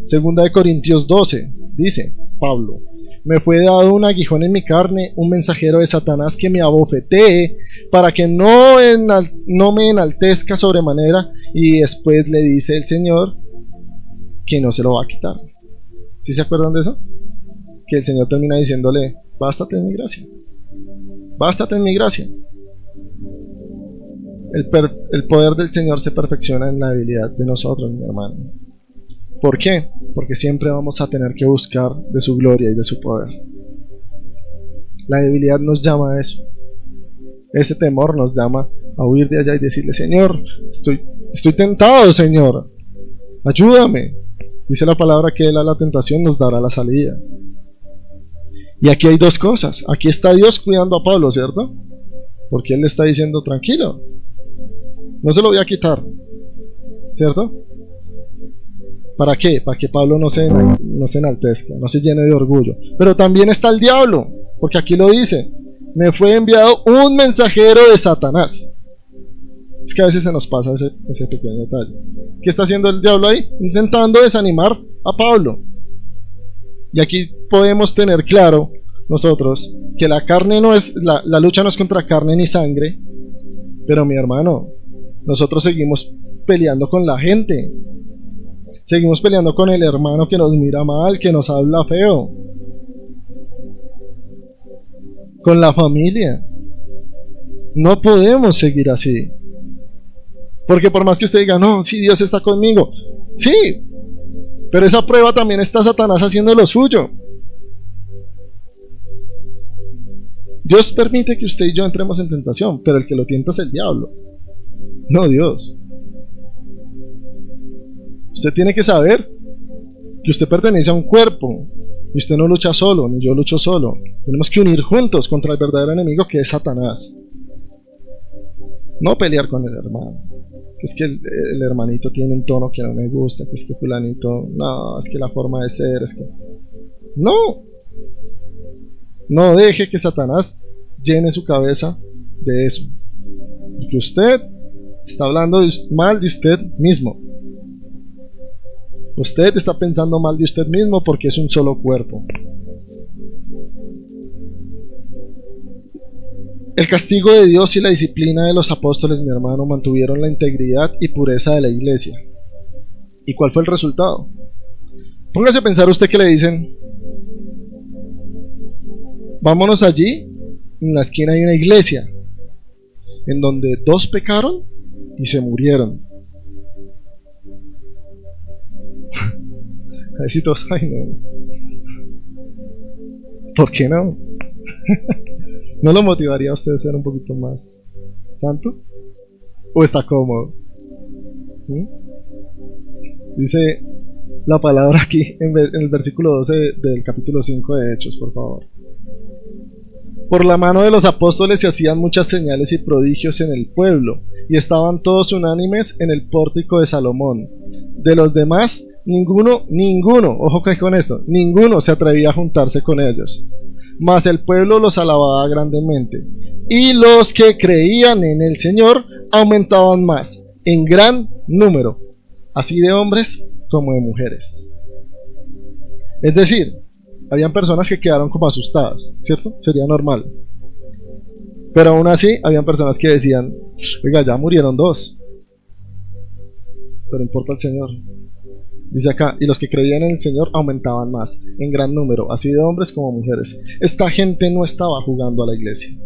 Segunda de Corintios 12, dice Pablo: me fue dado un aguijón en mi carne, un mensajero de Satanás que me abofetee, para que no me enaltezca sobremanera. Y después le dice el Señor que no se lo va a quitar. ¿Sí se acuerdan de eso? Que el Señor termina diciéndole: bástate en mi gracia, bástate en mi gracia. El poder del Señor se perfecciona en la debilidad de nosotros, mi hermano. ¿Por qué? Porque siempre vamos a tener que buscar de su gloria y de su poder. La debilidad nos llama a eso. Ese temor nos llama a huir de allá y decirle: Señor, estoy tentado, Señor, ayúdame. Dice la palabra que Él a la tentación nos dará la salida. Y aquí hay dos cosas. Aquí está Dios cuidando a Pablo, ¿cierto? Porque Él le está diciendo: tranquilo, no se lo voy a quitar, ¿cierto? ¿Para qué? Para que Pablo no se enaltezca, no se llene de orgullo. Pero también está el diablo, porque aquí lo dice: me fue enviado un mensajero de Satanás. Es que a veces se nos pasa ese pequeño detalle. ¿Qué está haciendo el diablo ahí? Intentando desanimar a Pablo. Y aquí podemos tener claro nosotros que la carne no es, la lucha no es contra carne ni sangre, pero mi hermano, nosotros seguimos peleando con la gente, seguimos peleando con el hermano que nos mira mal, que nos habla feo, con la familia. No podemos seguir así, porque por más que usted diga: no, sí, Dios está conmigo, sí, pero esa prueba también está Satanás haciendo lo suyo. Dios permite que usted y yo entremos en tentación, pero el que lo tienta es el diablo, no Dios. Usted tiene que saber que usted pertenece a un cuerpo y usted no lucha solo, ni yo lucho solo. Tenemos que unir juntos contra el verdadero enemigo, que es Satanás. No pelear con el hermano, que es que el hermanito tiene un tono que no me gusta, que es que fulanito, no, es que la forma de ser, es que... No deje que Satanás llene su cabeza de eso, porque usted está hablando mal de usted mismo. Usted está pensando mal de usted mismo porque es un solo cuerpo. El castigo de Dios y la disciplina de los apóstoles, mi hermano, mantuvieron la integridad y pureza de la iglesia. ¿Y cuál fue el resultado? Póngase a pensar usted que le dicen: vámonos allí, en la esquina hay una iglesia en donde 2 pecaron y se murieron. A ver si todos, ay no. ¿Por qué no? ¿No lo motivaría a usted a ser un poquito más santo? ¿O está cómodo? ¿Mm? Dice la palabra aquí en el versículo 12 del capítulo 5 de Hechos, por favor. Por la mano de los apóstoles se hacían muchas señales y prodigios en el pueblo, y estaban todos unánimes en el pórtico de Salomón. De los demás, ninguno, ojo que con esto, ninguno se atrevía a juntarse con ellos. Mas el pueblo los alababa grandemente, y los que creían en el Señor aumentaban más, en gran número, así de hombres como de mujeres. Es decir, habían personas que quedaron como asustadas, ¿cierto? Sería normal. Pero aún así, habían personas que decían, oiga, ya murieron 2. Pero importa el Señor. Dice acá, y los que creían en el Señor aumentaban más, en gran número, así de hombres como mujeres. Esta gente no estaba jugando a la iglesia.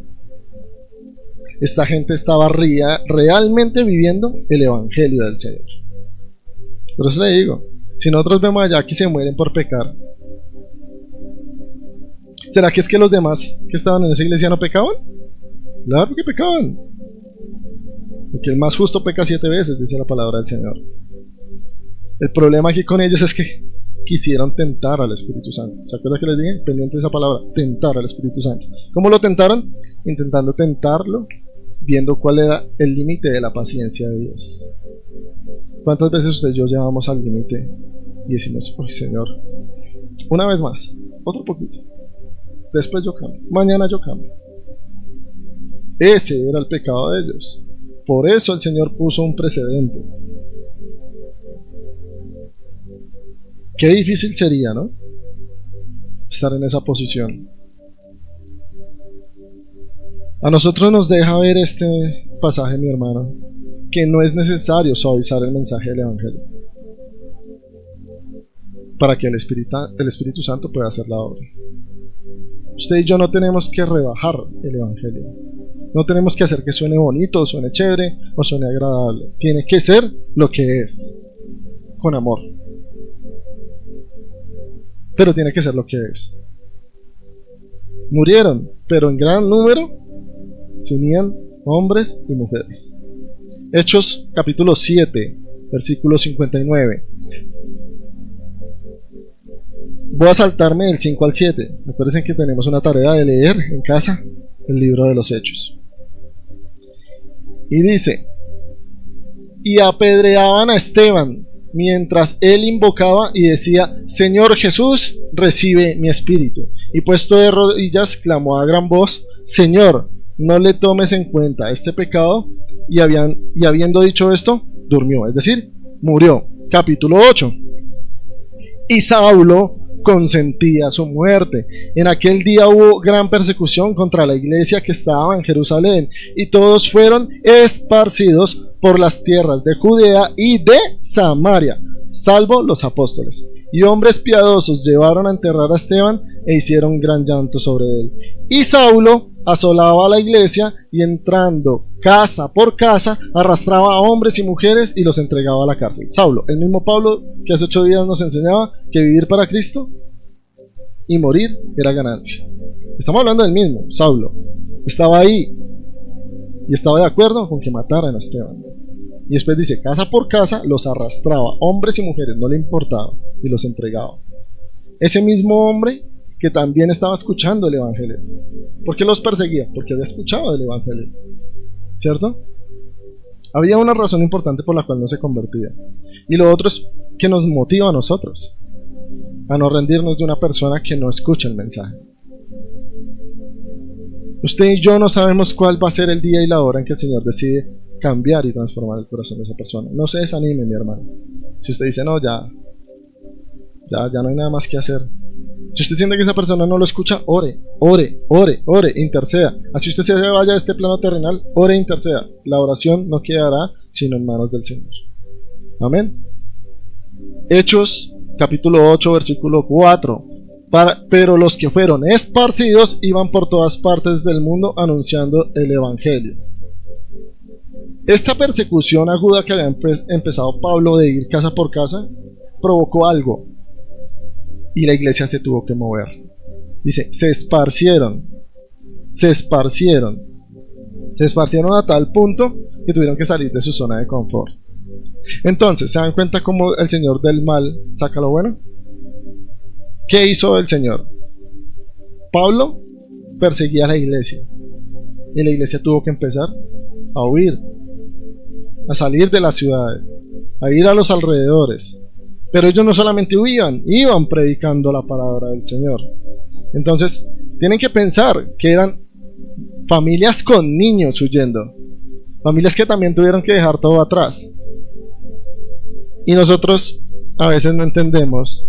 Esta gente estaba realmente viviendo el Evangelio del Señor. Por eso le digo, si nosotros vemos allá que se mueren por pecar, ¿será que es que los demás que estaban en esa iglesia no pecaban? Claro que pecaban. Porque el más justo peca 7 veces, dice la palabra del Señor. El problema aquí con ellos es que quisieron tentar al Espíritu Santo. ¿Se acuerdan que les dije? Pendiente de esa palabra, tentar al Espíritu Santo. ¿Cómo lo tentaron? Intentando tentarlo, viendo cuál era el límite de la paciencia de Dios. ¿Cuántas veces usted y yo llevamos al límite y decimos, uy Señor, una vez más, otro poquito, después yo cambio, mañana yo cambio? Ese era el pecado de ellos. Por eso el Señor puso un precedente. Qué difícil sería, ¿no? Estar en esa posición. A nosotros nos deja ver este pasaje, mi hermano, que no es necesario suavizar el mensaje del Evangelio para que el Espíritu Santo pueda hacer la obra. Usted y yo no tenemos que rebajar el Evangelio. No tenemos que hacer que suene bonito, o suene chévere, o suene agradable. Tiene que ser lo que es, con amor. Pero tiene que ser lo que es. Murieron, pero en gran número se unían hombres y mujeres. Hechos capítulo 7, versículo 59. Voy a saltarme del 5 al 7. Acuérdense que tenemos una tarea de leer en casa el libro de los Hechos. Y dice, y apedreaban a Esteban mientras él invocaba y decía, Señor Jesús, recibe mi espíritu. Y puesto de rodillas, clamó a gran voz, Señor, no le tomes en cuenta este pecado. Y habiendo dicho esto, durmió, es decir, murió. Capítulo 8. Y Saulo consentía su muerte. En aquel día hubo gran persecución contra la iglesia que estaba en Jerusalén, y todos fueron esparcidos por las tierras de Judea y de Samaria, salvo los apóstoles. Y hombres piadosos llevaron a enterrar a Esteban e hicieron gran llanto sobre él. Y Saulo asolaba a la iglesia y entrando casa por casa arrastraba a hombres y mujeres y los entregaba a la cárcel. Saulo, el mismo Pablo que hace 8 días nos enseñaba que vivir para Cristo y morir era ganancia. Estamos hablando del mismo Saulo. Estaba ahí y estaba de acuerdo con que mataran a Esteban. Y después dice, casa por casa los arrastraba, hombres y mujeres, no le importaba, y los entregaba. Ese mismo hombre que también estaba escuchando el Evangelio. ¿Por qué los perseguía? Porque había escuchado el Evangelio, ¿cierto? Había una razón importante por la cual no se convertía. Y lo otro es que nos motiva a nosotros a no rendirnos de una persona que no escucha el mensaje. Usted y yo no sabemos cuál va a ser el día y la hora en que el Señor decide cambiar y transformar el corazón de esa persona. No se desanime, mi hermano. Si usted dice, no, ya no hay nada más que hacer. Si usted siente que esa persona no lo escucha, ore, interceda. Así usted se vaya a este plano terrenal, ore e interceda. La oración no quedará sino en manos del Señor. Amén. Hechos capítulo 8 versículo 4. Pero los que fueron esparcidos iban por todas partes del mundo anunciando el Evangelio. Esta persecución aguda que había empezado Pablo de ir casa por casa provocó algo y la iglesia se tuvo que mover. Dice, se esparcieron a tal punto que tuvieron que salir de su zona de confort. Entonces, ¿se dan cuenta cómo el Señor del mal saca lo bueno? ¿Qué hizo el Señor? Pablo perseguía a la iglesia y la iglesia tuvo que empezar a huir, a salir de las ciudades, a ir a los alrededores. Pero ellos no solamente huían, iban predicando la palabra del Señor. Entonces, tienen que pensar que eran familias con niños huyendo, familias que también tuvieron que dejar todo atrás. Y nosotros a veces no entendemos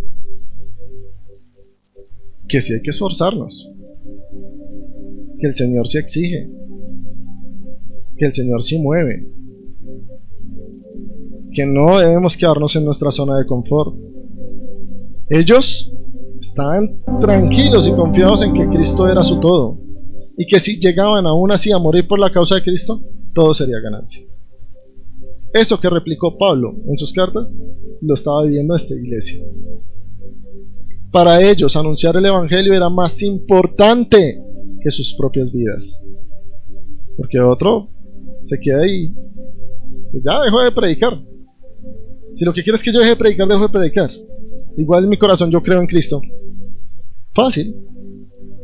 que sí hay que esforzarnos, que el Señor sí exige, que el Señor sí mueve, que no debemos quedarnos en nuestra zona de confort. Ellos estaban tranquilos y confiados en que Cristo era su todo, y que si llegaban aún así a morir por la causa de Cristo, todo sería ganancia. Eso que replicó Pablo en sus cartas, lo estaba viviendo esta iglesia. Para ellos, anunciar el Evangelio era más importante que sus propias vidas. Porque otro se queda ahí, pues ya dejó de predicar. Si lo que quieres es que yo deje de predicar, dejo de predicar. Igual en mi corazón yo creo en Cristo. Fácil.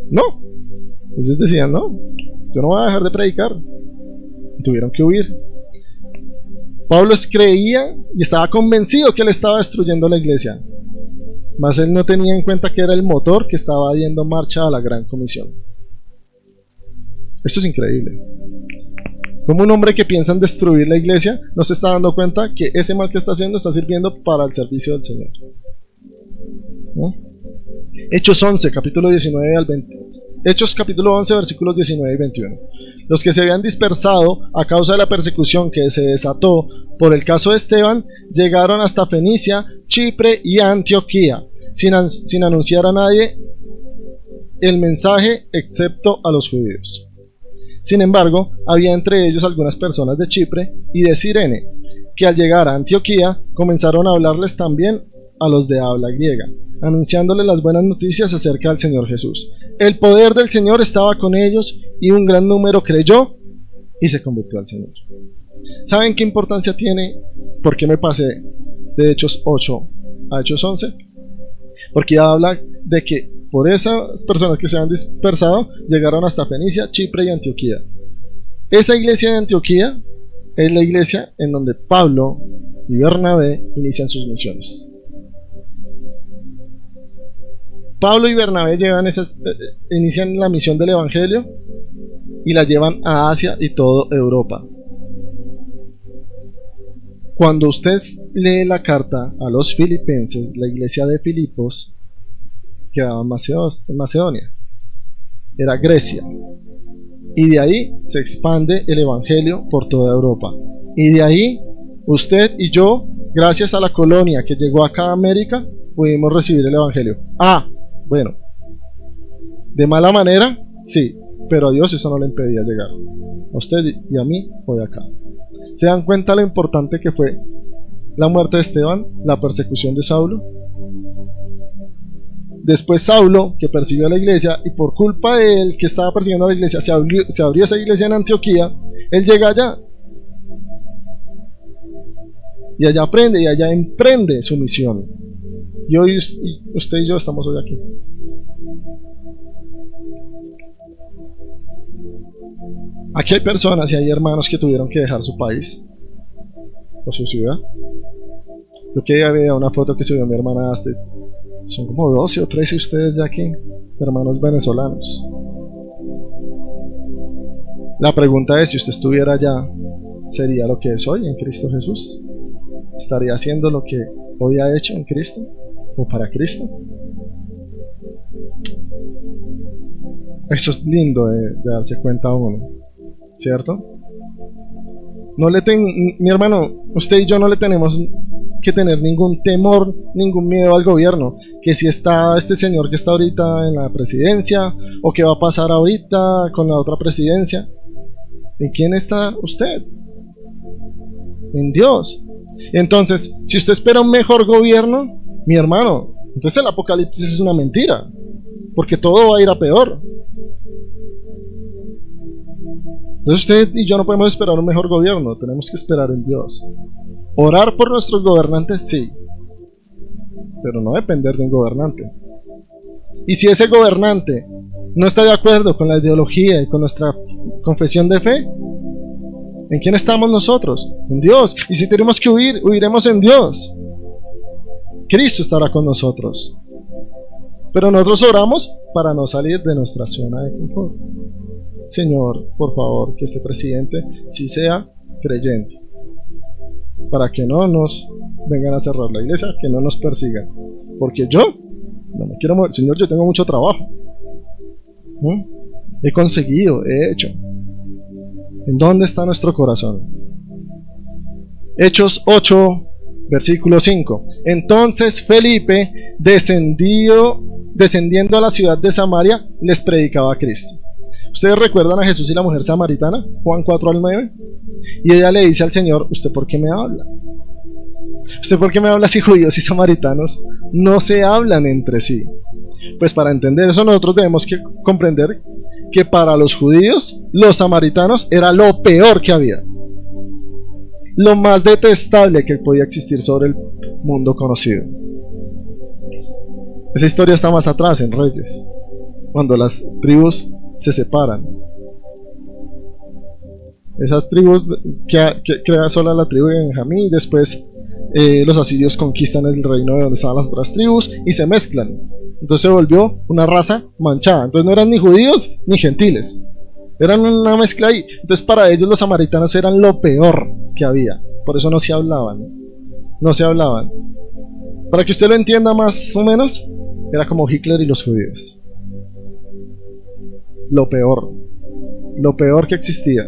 No. Ellos decían, no, yo no voy a dejar de predicar. Y tuvieron que huir. Pablo creía y estaba convencido que él estaba destruyendo la iglesia, mas él no tenía en cuenta que era el motor que estaba dando marcha a la gran comisión. Esto es increíble. Como un hombre que piensa en destruir la iglesia no se está dando cuenta que ese mal que está haciendo está sirviendo para el servicio del Señor. ¿No? Hechos 11, capítulo 19 al 20. Hechos capítulo 11, versículos 19 y 21. Los que se habían dispersado a causa de la persecución que se desató por el caso de Esteban llegaron hasta Fenicia, Chipre y Antioquía, sin anunciar a nadie el mensaje excepto a los judíos. Sin embargo, había entre ellos algunas personas de Chipre y de Cirene, que al llegar a Antioquía comenzaron a hablarles también a los de habla griega, anunciándoles las buenas noticias acerca del Señor Jesús. El poder del Señor estaba con ellos y un gran número creyó y se convirtió al Señor. ¿Saben qué importancia tiene? ¿Por qué me pasé de Hechos 8 a Hechos 11? Porque habla de que por esas personas que se han dispersado llegaron hasta Fenicia, Chipre y Antioquía. Esa iglesia de Antioquía es la iglesia en donde Pablo y Bernabé inician sus misiones. Pablo y Bernabé inician la misión del Evangelio y la llevan a Asia y toda Europa. Cuando usted lee la carta a los filipenses, la iglesia de Filipos quedaba en Macedonia, era Grecia, y de ahí se expande el Evangelio por toda Europa, y de ahí usted y yo, gracias a la colonia que llegó acá a América, pudimos recibir el Evangelio. Bueno, de mala manera, sí, pero a Dios eso no le impedía llegar. A usted y a mí fue acá. ¿Se dan cuenta lo importante que fue la muerte de Esteban, la persecución de Saulo? Después Saulo, que persiguió a la iglesia, y por culpa de él que estaba persiguiendo a la iglesia, se abrió esa iglesia en Antioquía, él llega allá. Y allá aprende y allá emprende su misión. Y hoy usted y yo estamos hoy aquí. Aquí hay personas y hay hermanos que tuvieron que dejar su país o su ciudad. Yo que había una foto que subió mi hermana Astrid. Son como 12 o 13 ustedes de aquí, hermanos venezolanos. La pregunta es, si usted estuviera allá, ¿sería lo que es hoy en Cristo Jesús? ¿Estaría haciendo lo que hoy ha hecho en Cristo o para Cristo? Eso es lindo de darse cuenta a uno, ¿cierto? Mi hermano, usted y yo no le tenemos que tener ningún temor, ningún miedo al gobierno, que si está este señor que está ahorita en la presidencia, o que va a pasar ahorita con la otra presidencia. ¿En quién está usted? En Dios. Entonces, si usted espera un mejor gobierno, mi hermano, entonces el apocalipsis es una mentira. porque todo va a ir a peor. Entonces usted y yo no podemos esperar un mejor gobierno, tenemos que esperar en Dios. Orar por nuestros gobernantes, sí, pero no depender de un gobernante. Y si ese gobernante no está de acuerdo con la ideología y con nuestra confesión de fe, ¿en quién estamos nosotros? En Dios. Y si tenemos que huir, huiremos en Dios. Cristo estará con nosotros. Pero nosotros oramos para no salir de nuestra zona de confort. Señor, por favor, que este presidente sí sea creyente, para que no nos vengan a cerrar la iglesia, que no nos persigan, porque yo no me quiero mover. Señor, yo tengo mucho trabajo, he conseguido, he hecho. ¿En dónde está nuestro corazón? Hechos 8, versículo 5. Entonces Felipe, descendiendo a la ciudad de Samaria, les predicaba a Cristo. ¿Ustedes recuerdan a Jesús y la mujer samaritana? Juan 4 al 9. Y ella le dice al Señor: ¿usted por qué me habla? ¿Usted por qué me habla si judíos y samaritanos no se hablan entre sí? Pues para entender eso nosotros debemos que comprender que para los judíos, los samaritanos era lo peor que había, lo más detestable que podía existir sobre el mundo conocido. Esa historia está más atrás, en Reyes, cuando las tribus se separan. Esas tribus que crea sola la tribu de Benjamín, y después los asirios conquistan el reino de donde estaban las otras tribus y se mezclan. Entonces se volvió una raza manchada. Entonces no eran ni judíos ni gentiles, eran una mezcla ahí. Entonces para ellos los samaritanos eran lo peor que había. Por eso no se hablaban. Para que usted lo entienda más o menos, era como Hitler y los judíos. Lo peor que existía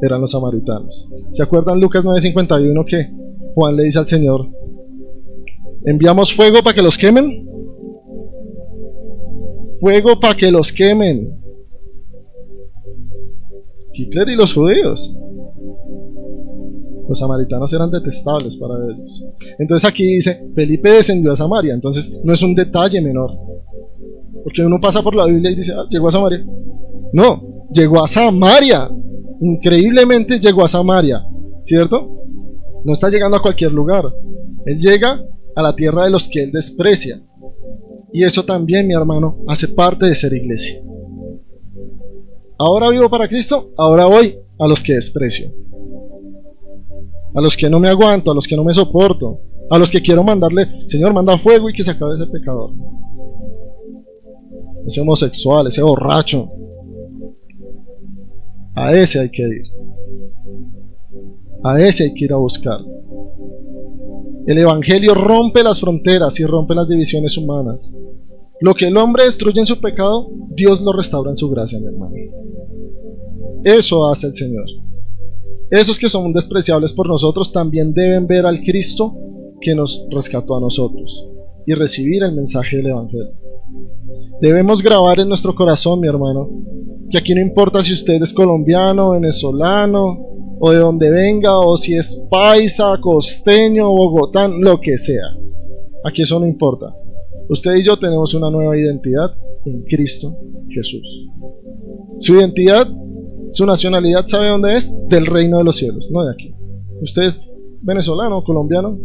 eran los samaritanos. ¿Se acuerdan Lucas 9:51 que Juan le dice al Señor: ¿enviamos fuego para que los quemen? Fuego para que los quemen. Hitler y los judíos. Los samaritanos eran detestables para ellos. Entonces aquí dice: Felipe descendió a Samaria. Entonces no es un detalle menor, porque uno pasa por la Biblia y dice: llegó a Samaria. No, llegó a Samaria. Increíblemente llegó a Samaria, ¿cierto? No está llegando a cualquier lugar. Él llega a la tierra de los que él desprecia. Y eso también, mi hermano, hace parte de ser iglesia. Ahora vivo para Cristo, ahora voy a los que desprecio, a los que no me aguanto, a los que no me soporto, a los que quiero mandarle: Señor, manda fuego y que se acabe ese pecador, ese homosexual, ese borracho. A ese hay que ir. A ese hay que ir a buscar. El Evangelio rompe las fronteras y rompe las divisiones humanas. Lo que el hombre destruye en su pecado, Dios lo restaura en su gracia, mi hermano. Eso hace el Señor. Esos que son despreciables por nosotros también deben ver al Cristo que nos rescató a nosotros y recibir el mensaje del Evangelio. Debemos grabar en nuestro corazón, mi hermano, que aquí no importa si usted es colombiano, venezolano, o de donde venga, o si es paisa, costeño, bogotano, lo que sea. Aquí eso no importa. Usted y yo tenemos una nueva identidad en Cristo Jesús. Su identidad, su nacionalidad, ¿sabe dónde es? Del reino de los cielos, no de aquí. Usted es venezolano, colombiano,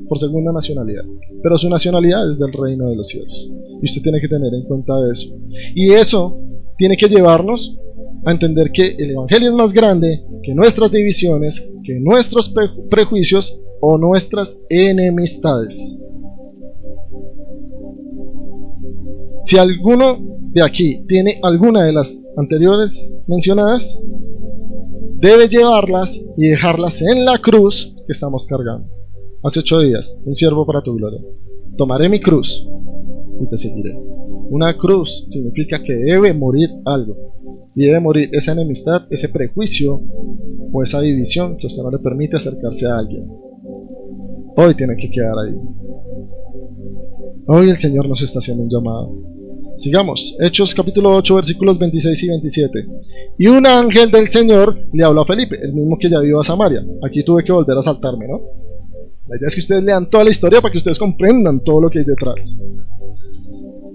por segunda nacionalidad, pero su nacionalidad es del reino de los cielos. Y usted tiene que tener en cuenta eso. Y eso tiene que llevarnos a entender que el Evangelio es más grande que nuestras divisiones, que nuestros prejuicios o nuestras enemistades. Si alguno de aquí tiene alguna de las anteriores mencionadas, debe llevarlas y dejarlas en la cruz que estamos cargando. Hace 8 días, un siervo para tu gloria. Tomaré mi cruz y te seguiré. Una cruz significa que debe morir algo. Y debe morir esa enemistad, ese prejuicio o esa división que a usted no le permite acercarse a alguien. Hoy tiene que quedar ahí. Hoy el Señor nos está haciendo un llamado. Sigamos, Hechos capítulo 8 versículos 26 y 27. Y un ángel del Señor le habló a Felipe, el mismo que ya vio a Samaria. Aquí tuve que volver a saltarme, ¿no? La idea es que ustedes lean toda la historia para que ustedes comprendan todo lo que hay detrás.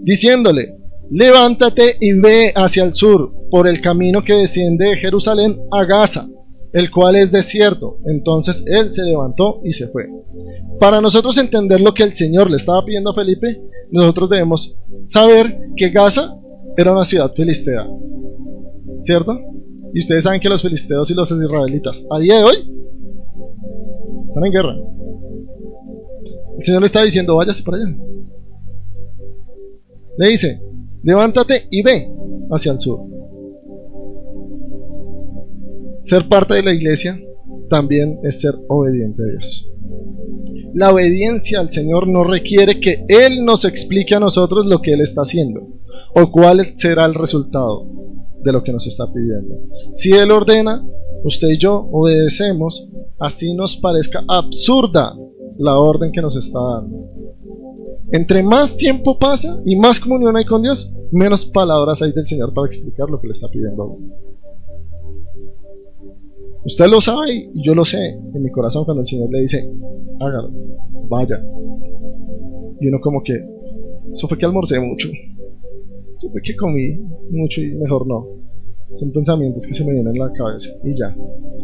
diciéndole: levántate y ve hacia el sur, por el camino que desciende de Jerusalén a Gaza, el cual es desierto. Entonces él se levantó y se fue. Para nosotros entender lo que el Señor le estaba pidiendo a Felipe, nosotros debemos saber que Gaza era una ciudad filistea, ¿cierto? Y ustedes saben que los filisteos y los israelitas a día de hoy están en guerra. El Señor le está diciendo: váyase para allá. Le dice: levántate y ve hacia el sur. Ser parte de la iglesia también es ser obediente a Dios. La obediencia al Señor no requiere que Él nos explique a nosotros lo que Él está haciendo o cuál será el resultado de lo que nos está pidiendo. Si Él ordena, usted y yo obedecemos, así nos parezca absurda la orden que nos está dando. Entre más tiempo pasa y más comunión hay con Dios, menos palabras hay del Señor para explicar lo que le está pidiendo a uno. Usted lo sabe y yo lo sé en mi corazón cuando el Señor le dice: hágalo, vaya. Y uno como que: eso fue que almorcé mucho, eso fue que comí mucho y mejor no. Son pensamientos que se me vienen a la cabeza y ya,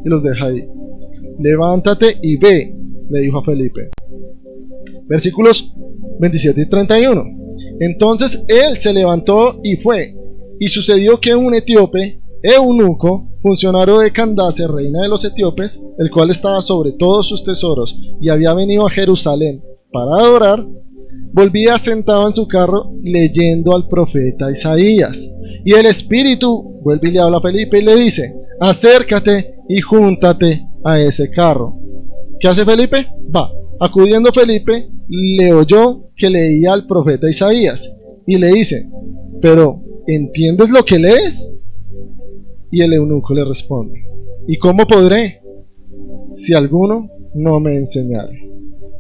y los deja ahí. Levántate y ve, le dijo a Felipe. Versículos 27 y 31. Entonces él se levantó y fue, y sucedió que un etíope, eunuco, funcionario de Candace, reina de los etíopes, el cual estaba sobre todos sus tesoros y había venido a Jerusalén para adorar, volvía sentado en su carro leyendo al profeta Isaías. Y el Espíritu vuelve y le habla a Felipe y le dice: acércate y júntate a ese carro. ¿Qué hace Felipe? Va. Acudiendo Felipe, le oyó que leía al profeta Isaías y le dice: pero ¿entiendes lo que lees? Y el eunuco le responde: ¿y cómo podré si alguno no me enseñara?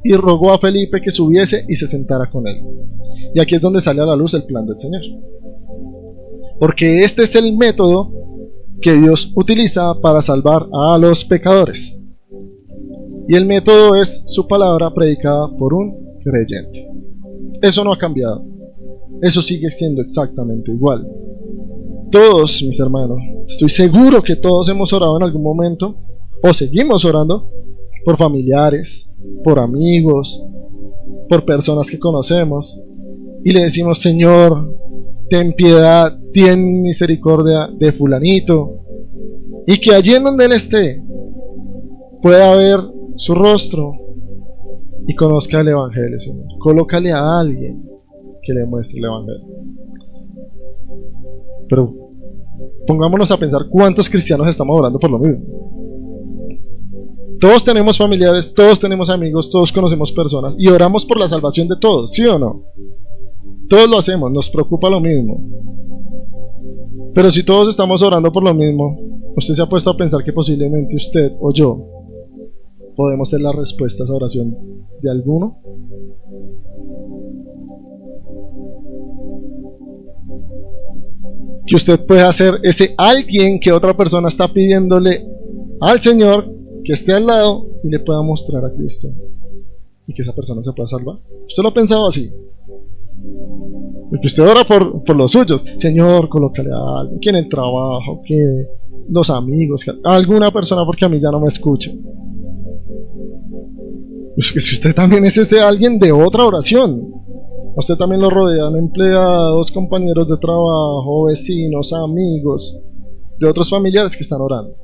Y rogó a Felipe que subiese y se sentara con él. Y aquí es donde sale a la luz el plan del Señor, porque este es el método que Dios utiliza para salvar a los pecadores, y el método es su palabra predicada por un creyente. Eso no ha cambiado, eso sigue siendo exactamente igual. Todos, mis hermanos, estoy seguro que todos hemos orado en algún momento, o seguimos orando, por familiares, por amigos, por personas que conocemos, y le decimos: Señor, ten piedad, ten misericordia de fulanito, y que allí en donde él esté pueda ver su rostro y conozca el Evangelio, Señor. Colócale a alguien que le muestre el Evangelio. Pero pongámonos a pensar cuántos cristianos estamos orando por lo mismo. Todos tenemos familiares, todos tenemos amigos, todos conocemos personas y oramos por la salvación de todos, ¿sí o no? Todos lo hacemos, nos preocupa lo mismo. Pero si todos estamos orando por lo mismo, ¿usted se ha puesto a pensar que posiblemente usted o yo podemos ser la respuesta a esa oración de alguno? Que usted pueda ser ese alguien que otra persona está pidiéndole al Señor que esté al lado y le pueda mostrar a Cristo y que esa persona se pueda salvar. ¿Usted lo ha pensado así? Porque usted ora por los suyos. Señor, colócale a alguien, que en el trabajo, que los amigos, que alguna persona, porque a mí ya no me escucha. Pues que si usted también es ese alguien de otra oración, usted también lo rodean empleados, compañeros de trabajo, vecinos, amigos, de otros familiares que están orando.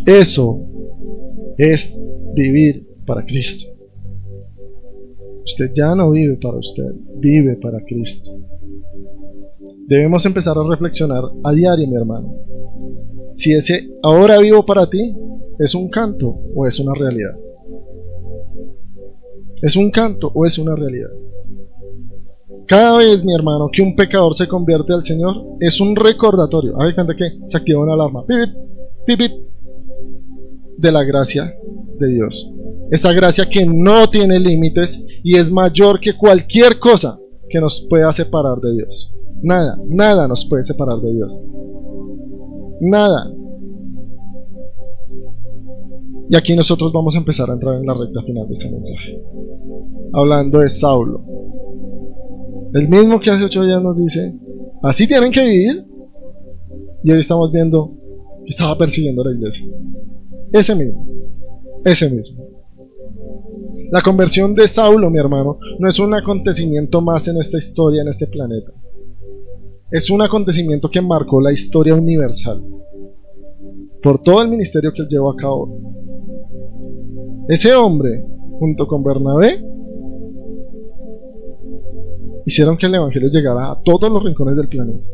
Eso es vivir para Cristo. Usted ya no vive para usted, vive para Cristo. Debemos empezar a reflexionar a diario, mi hermano, si ese ahora vivo para ti es un canto o es una realidad. ¿Es un canto o es una realidad? Cada vez, mi hermano, que un pecador se convierte al Señor, es un recordatorio. Haga cuenta que se activa una alarma, pip, pip, pip, de la gracia de Dios. Esa gracia que no tiene límites y es mayor que cualquier cosa que nos pueda separar de Dios. Nada, nada nos puede separar de Dios. Nada. Y aquí nosotros vamos a empezar a entrar en la recta final de este mensaje, hablando de Saulo. El mismo que hace 8 días nos dice, así tienen que vivir. Y hoy estamos viendo que estaba persiguiendo a la iglesia. Ese mismo. La conversión de Saulo, mi hermano, no es un acontecimiento más en esta historia, en este planeta. Es un acontecimiento que marcó la historia universal por todo el ministerio que él llevó a cabo. Ese hombre, junto con Bernabé, hicieron que el evangelio llegara a todos los rincones del planeta.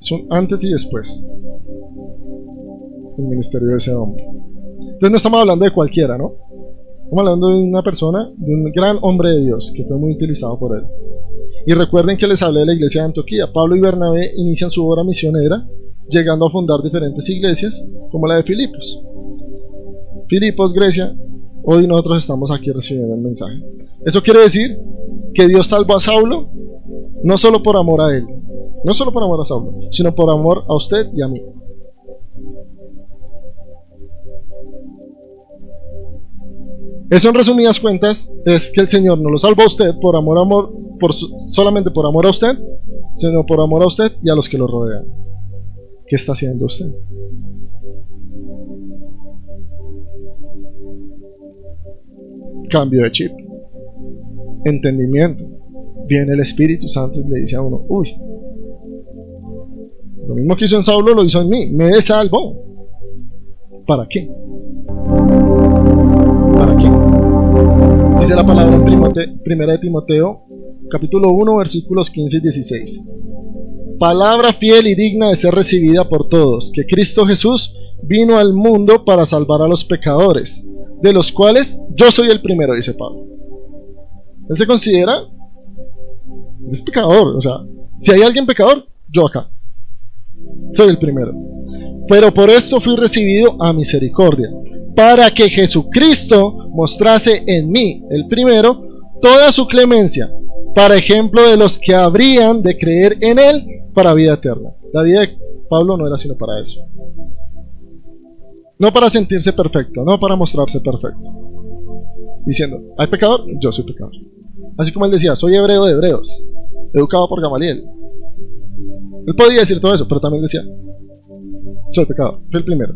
Es un antes y después el ministerio de ese hombre. Entonces no estamos hablando de cualquiera, ¿no? Estamos hablando de una persona, de un gran hombre de Dios que fue muy utilizado por él. Y recuerden que les hablé de la iglesia de Antioquía. Pablo y Bernabé inician su obra misionera, llegando a fundar diferentes iglesias, como la de Filipos. Filipos, Grecia, hoy nosotros estamos aquí recibiendo el mensaje. Eso quiere decir que Dios salvó a Saulo, no solo por amor a él, no solo por amor a Saulo, sino por amor a usted y a mí. Eso en resumidas cuentas es que el Señor no lo salvó a usted solamente por amor a usted, sino por amor a usted y a los que lo rodean. ¿Qué está haciendo usted? Cambio de chip, entendimiento. Viene el Espíritu Santo y le dice a uno, uy, lo mismo que hizo en Saulo lo hizo en mí, me salvó. ¿Para qué? ¿Para qué? Dice la palabra en Primera de Timoteo, capítulo 1, versículos 15 y 16. Palabra fiel y digna de ser recibida por todos, que Cristo Jesús vino al mundo para salvar a los pecadores, de los cuales yo soy el primero, dice Pablo. Él se considera, es pecador, o sea, si hay alguien pecador, yo acá, soy el primero. Pero por esto fui recibido a misericordia, para que Jesucristo mostrase en mí, el primero, toda su clemencia, para ejemplo de los que habrían de creer en él para vida eterna. La vida de Pablo no era sino para eso. No para sentirse perfecto, no para mostrarse perfecto. Diciendo, ¿hay pecador? Yo soy pecador. Así como él decía, soy hebreo de hebreos, educado por Gamaliel. Él podía decir todo eso, pero también decía, soy pecador, fui el primero.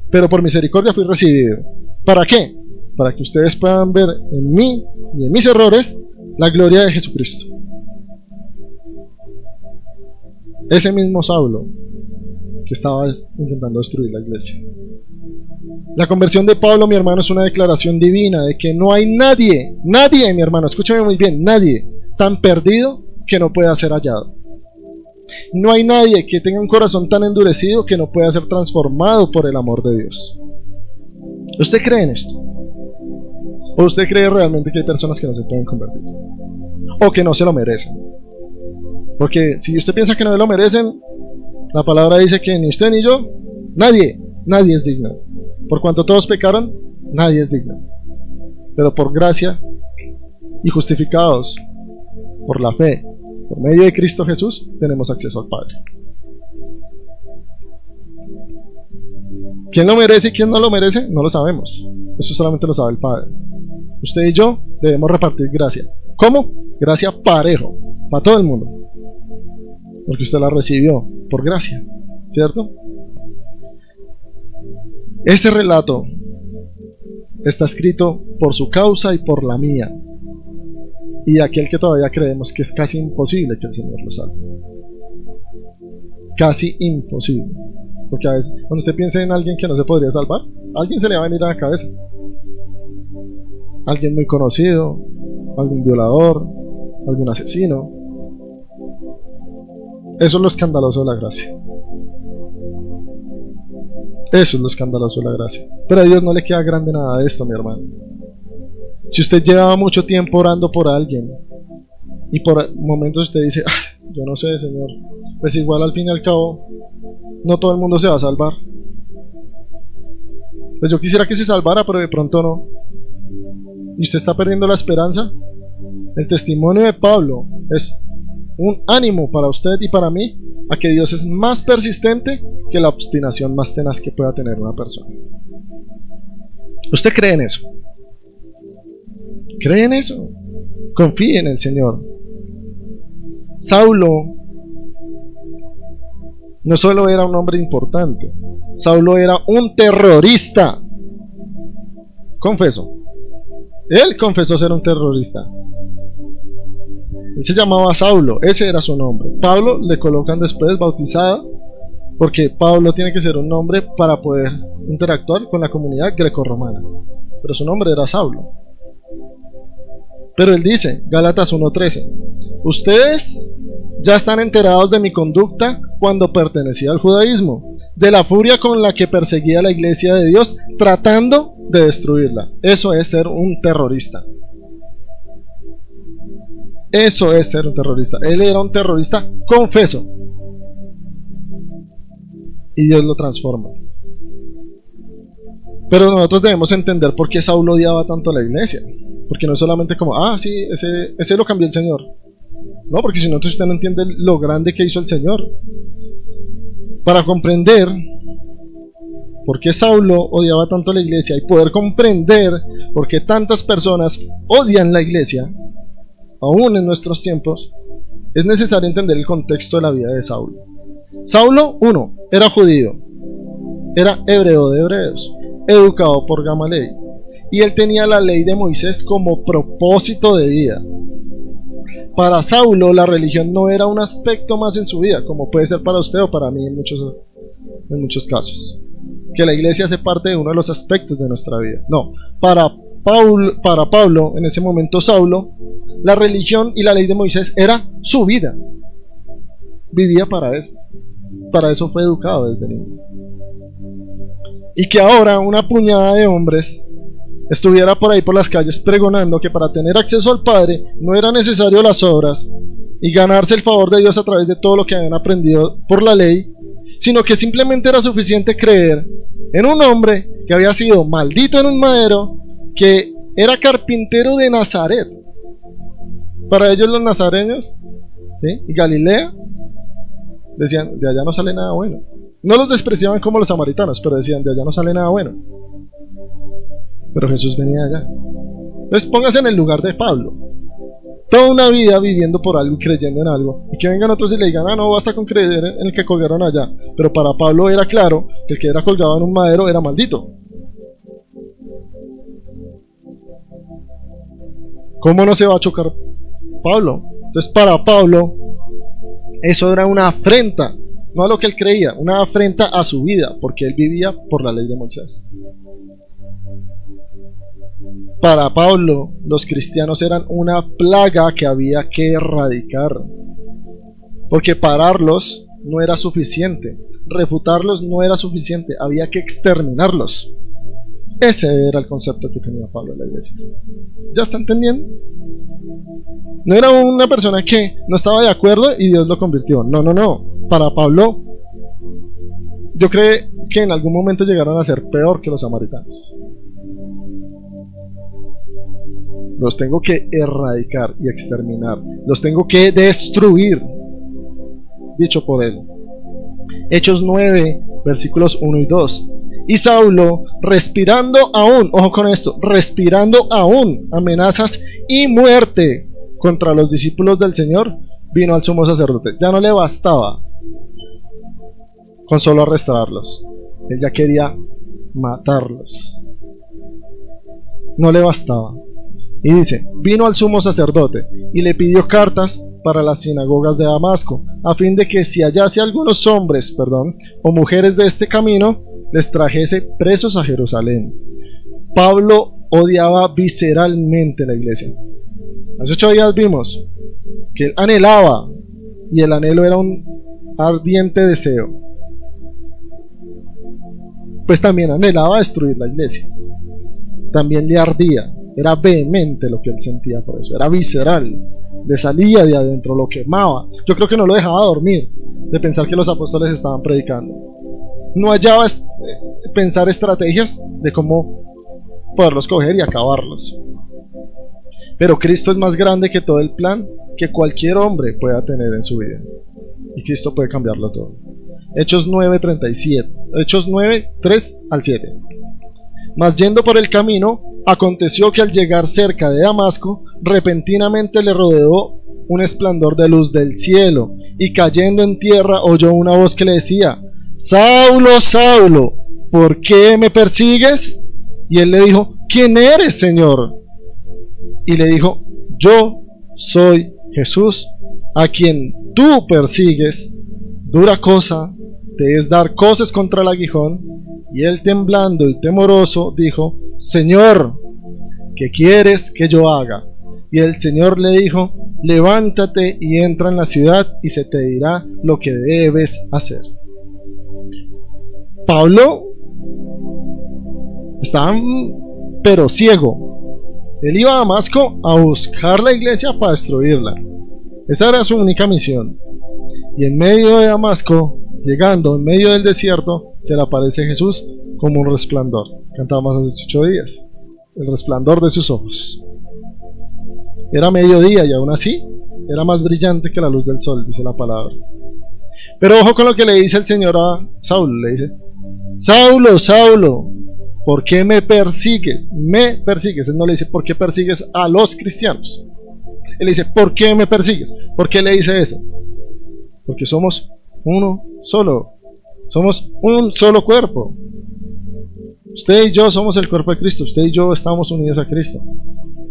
Pero por misericordia fui recibido. ¿Para qué? Para que ustedes puedan ver en mí y en mis errores la gloria de Jesucristo. Ese mismo Saulo que estaba intentando destruir la iglesia. La conversión de Pablo, mi hermano, es una declaración divina de que no hay nadie, mi hermano, escúchame muy bien, nadie tan perdido que no pueda ser hallado. No hay nadie que tenga un corazón tan endurecido que no pueda ser transformado por el amor de Dios. ¿Usted cree en esto? ¿O usted cree realmente que hay personas que no se pueden convertir? ¿O que no se lo merecen? Porque si usted piensa que no se lo merecen, la palabra dice que ni usted ni yo, nadie es digno. Por cuanto todos pecaron, nadie es digno. Pero por gracia y justificados por la fe, por medio de Cristo Jesús, tenemos acceso al Padre. ¿Quién lo merece y quién no lo merece? No lo sabemos. Eso solamente lo sabe el Padre. Usted y yo debemos repartir gracia. ¿Cómo? Gracia parejo, para todo el mundo. Porque usted la recibió por gracia, ¿cierto? Ese relato está escrito por su causa y por la mía. Y aquel que todavía creemos que es casi imposible que el Señor lo salve. Casi imposible. Porque a veces, cuando usted piensa en alguien que no se podría salvar, a alguien se le va a venir a la cabeza. Alguien muy conocido, algún violador, algún asesino. Eso es lo escandaloso de la gracia. Eso es lo escandaloso de la gracia. Pero a Dios no le queda grande nada de esto, mi hermano. Si usted lleva mucho tiempo orando por alguien y por momentos usted dice, yo no sé, Señor, pues igual al fin y al cabo no todo el mundo se va a salvar. Pues yo quisiera que se salvara, pero de pronto no. Y usted está perdiendo la esperanza. El testimonio de Pablo es un ánimo para usted y para mí a que Dios es más persistente que la obstinación más tenaz que pueda tener una persona. ¿Usted cree en eso? ¿Cree en eso? Confíe en el Señor. Saulo no solo era un hombre importante, Saulo era un terrorista. Confesó. Él confesó ser un terrorista. Él se llamaba Saulo, ese era su nombre. Pablo le colocan después bautizado, porque Pablo tiene que ser un nombre para poder interactuar con la comunidad grecorromana. Pero su nombre era Saulo. Pero él dice, Gálatas 1:13, ustedes ya están enterados de mi conducta cuando pertenecía al judaísmo, de la furia con la que perseguía la iglesia de Dios, tratando de destruirla. Eso es ser un terrorista. Eso es ser un terrorista. Él era un terrorista confeso. Y Dios lo transforma. Pero nosotros debemos entender por qué Saulo odiaba tanto a la iglesia. Porque no es solamente como, sí, ese lo cambió el Señor. No, porque si no, entonces usted no entiende lo grande que hizo el Señor. Para comprender por qué Saulo odiaba tanto a la iglesia y poder comprender por qué tantas personas odian la iglesia, aún en nuestros tiempos, es necesario entender el contexto de la vida de Saulo. Saulo, uno, era judío, era hebreo de hebreos, educado por Gamaliel, y él tenía la ley de Moisés como propósito de vida. Para Saulo la religión no era un aspecto más en su vida, como puede ser para usted o para mí en muchos casos. Que la iglesia hace parte de uno de los aspectos de nuestra vida. No, para Pablo, en ese momento Saulo, la religión y la ley de Moisés era su vida. Vivía para eso. Para eso fue educado desde niño. Y que ahora una puñada de hombres estuviera por ahí por las calles pregonando que para tener acceso al Padre no era necesario las obras y ganarse el favor de Dios a través de todo lo que habían aprendido por la ley, sino que simplemente era suficiente creer en un hombre que había sido maldito en un madero, que era carpintero de Nazaret. Para ellos los nazareños, ¿sí?, y Galilea, decían, de allá no sale nada bueno. No los despreciaban como los samaritanos, pero decían, de allá no sale nada bueno. Pero Jesús venía allá. Entonces póngase en el lugar de Pablo. Toda una vida viviendo por algo y creyendo en algo, y que vengan otros y le digan, no basta con creer en el que colgaron allá. Pero para Pablo era claro que el que era colgado en un madero era maldito. ¿Cómo no se va a chocar Pablo? Entonces para Pablo eso era una afrenta, no a lo que él creía, una afrenta a su vida, porque él vivía por la ley de Moisés. Para Pablo, los cristianos eran una plaga que había que erradicar, porque pararlos no era suficiente, refutarlos no era suficiente, había que exterminarlos. Ese era el concepto que tenía Pablo en la iglesia. ¿Ya está entendiendo? No era una persona que no estaba de acuerdo y Dios lo convirtió. No. Para Pablo, yo creo que en algún momento llegaron a ser peor que los samaritanos. Los tengo que erradicar y exterminar. Los tengo que destruir. Dicho por él. Hechos 9, versículos 1 y 2. Y Saulo, respirando aún, ojo con esto, respirando aún amenazas y muerte contra los discípulos del Señor, vino al sumo sacerdote. Ya no le bastaba con solo arrestarlos. Él ya quería matarlos. No le bastaba. Y dice, vino al sumo sacerdote y le pidió cartas para las sinagogas de Damasco, a fin de que si hallase algunos hombres, o mujeres de este camino, les trajese presos a Jerusalén. Pablo odiaba visceralmente la iglesia. Hace 8 días vimos que él anhelaba, y el anhelo era un ardiente deseo. Pues también anhelaba destruir la iglesia. También le ardía. Era vehemente lo que él sentía por eso, era visceral, le salía de adentro, lo quemaba. Yo creo que no lo dejaba dormir de pensar que los apóstoles estaban predicando. No hallaba pensar estrategias de cómo poderlos coger y acabarlos. Pero Cristo es más grande que todo el plan que cualquier hombre pueda tener en su vida, y Cristo puede cambiarlo todo. Hechos 9:37, Hechos 9, 3 al 7. Mas yendo por el camino, aconteció que al llegar cerca de Damasco, repentinamente le rodeó un esplendor de luz del cielo, y cayendo en tierra oyó una voz que le decía: Saulo, Saulo, ¿por qué me persigues? Y él le dijo: ¿Quién eres, Señor? Y le dijo: Yo soy Jesús, a quien tú persigues. Dura cosa te es dar coces contra el aguijón. Y él, temblando y temoroso, dijo: Señor, ¿qué quieres que yo haga? Y el Señor le dijo: levántate y entra en la ciudad, y se te dirá lo que debes hacer. Pablo estaba pero ciego. Él iba a Damasco a buscar la iglesia para destruirla. Esa era su única misión. Y en medio de Damasco, llegando en medio del desierto, se le aparece Jesús como un resplandor. Cantábamos hace 8 días. El resplandor de sus ojos. Era mediodía y aún así era más brillante que la luz del sol, dice la palabra. Pero ojo con lo que le dice el Señor a Saulo. Le dice: Saulo, Saulo, ¿por qué me persigues? Me persigues. Él no le dice: ¿por qué persigues a los cristianos? Él le dice: ¿por qué me persigues? ¿Por qué le dice eso? Porque somos uno solo. Somos un solo cuerpo. Usted y yo somos el cuerpo de Cristo. Usted y yo estamos unidos a Cristo.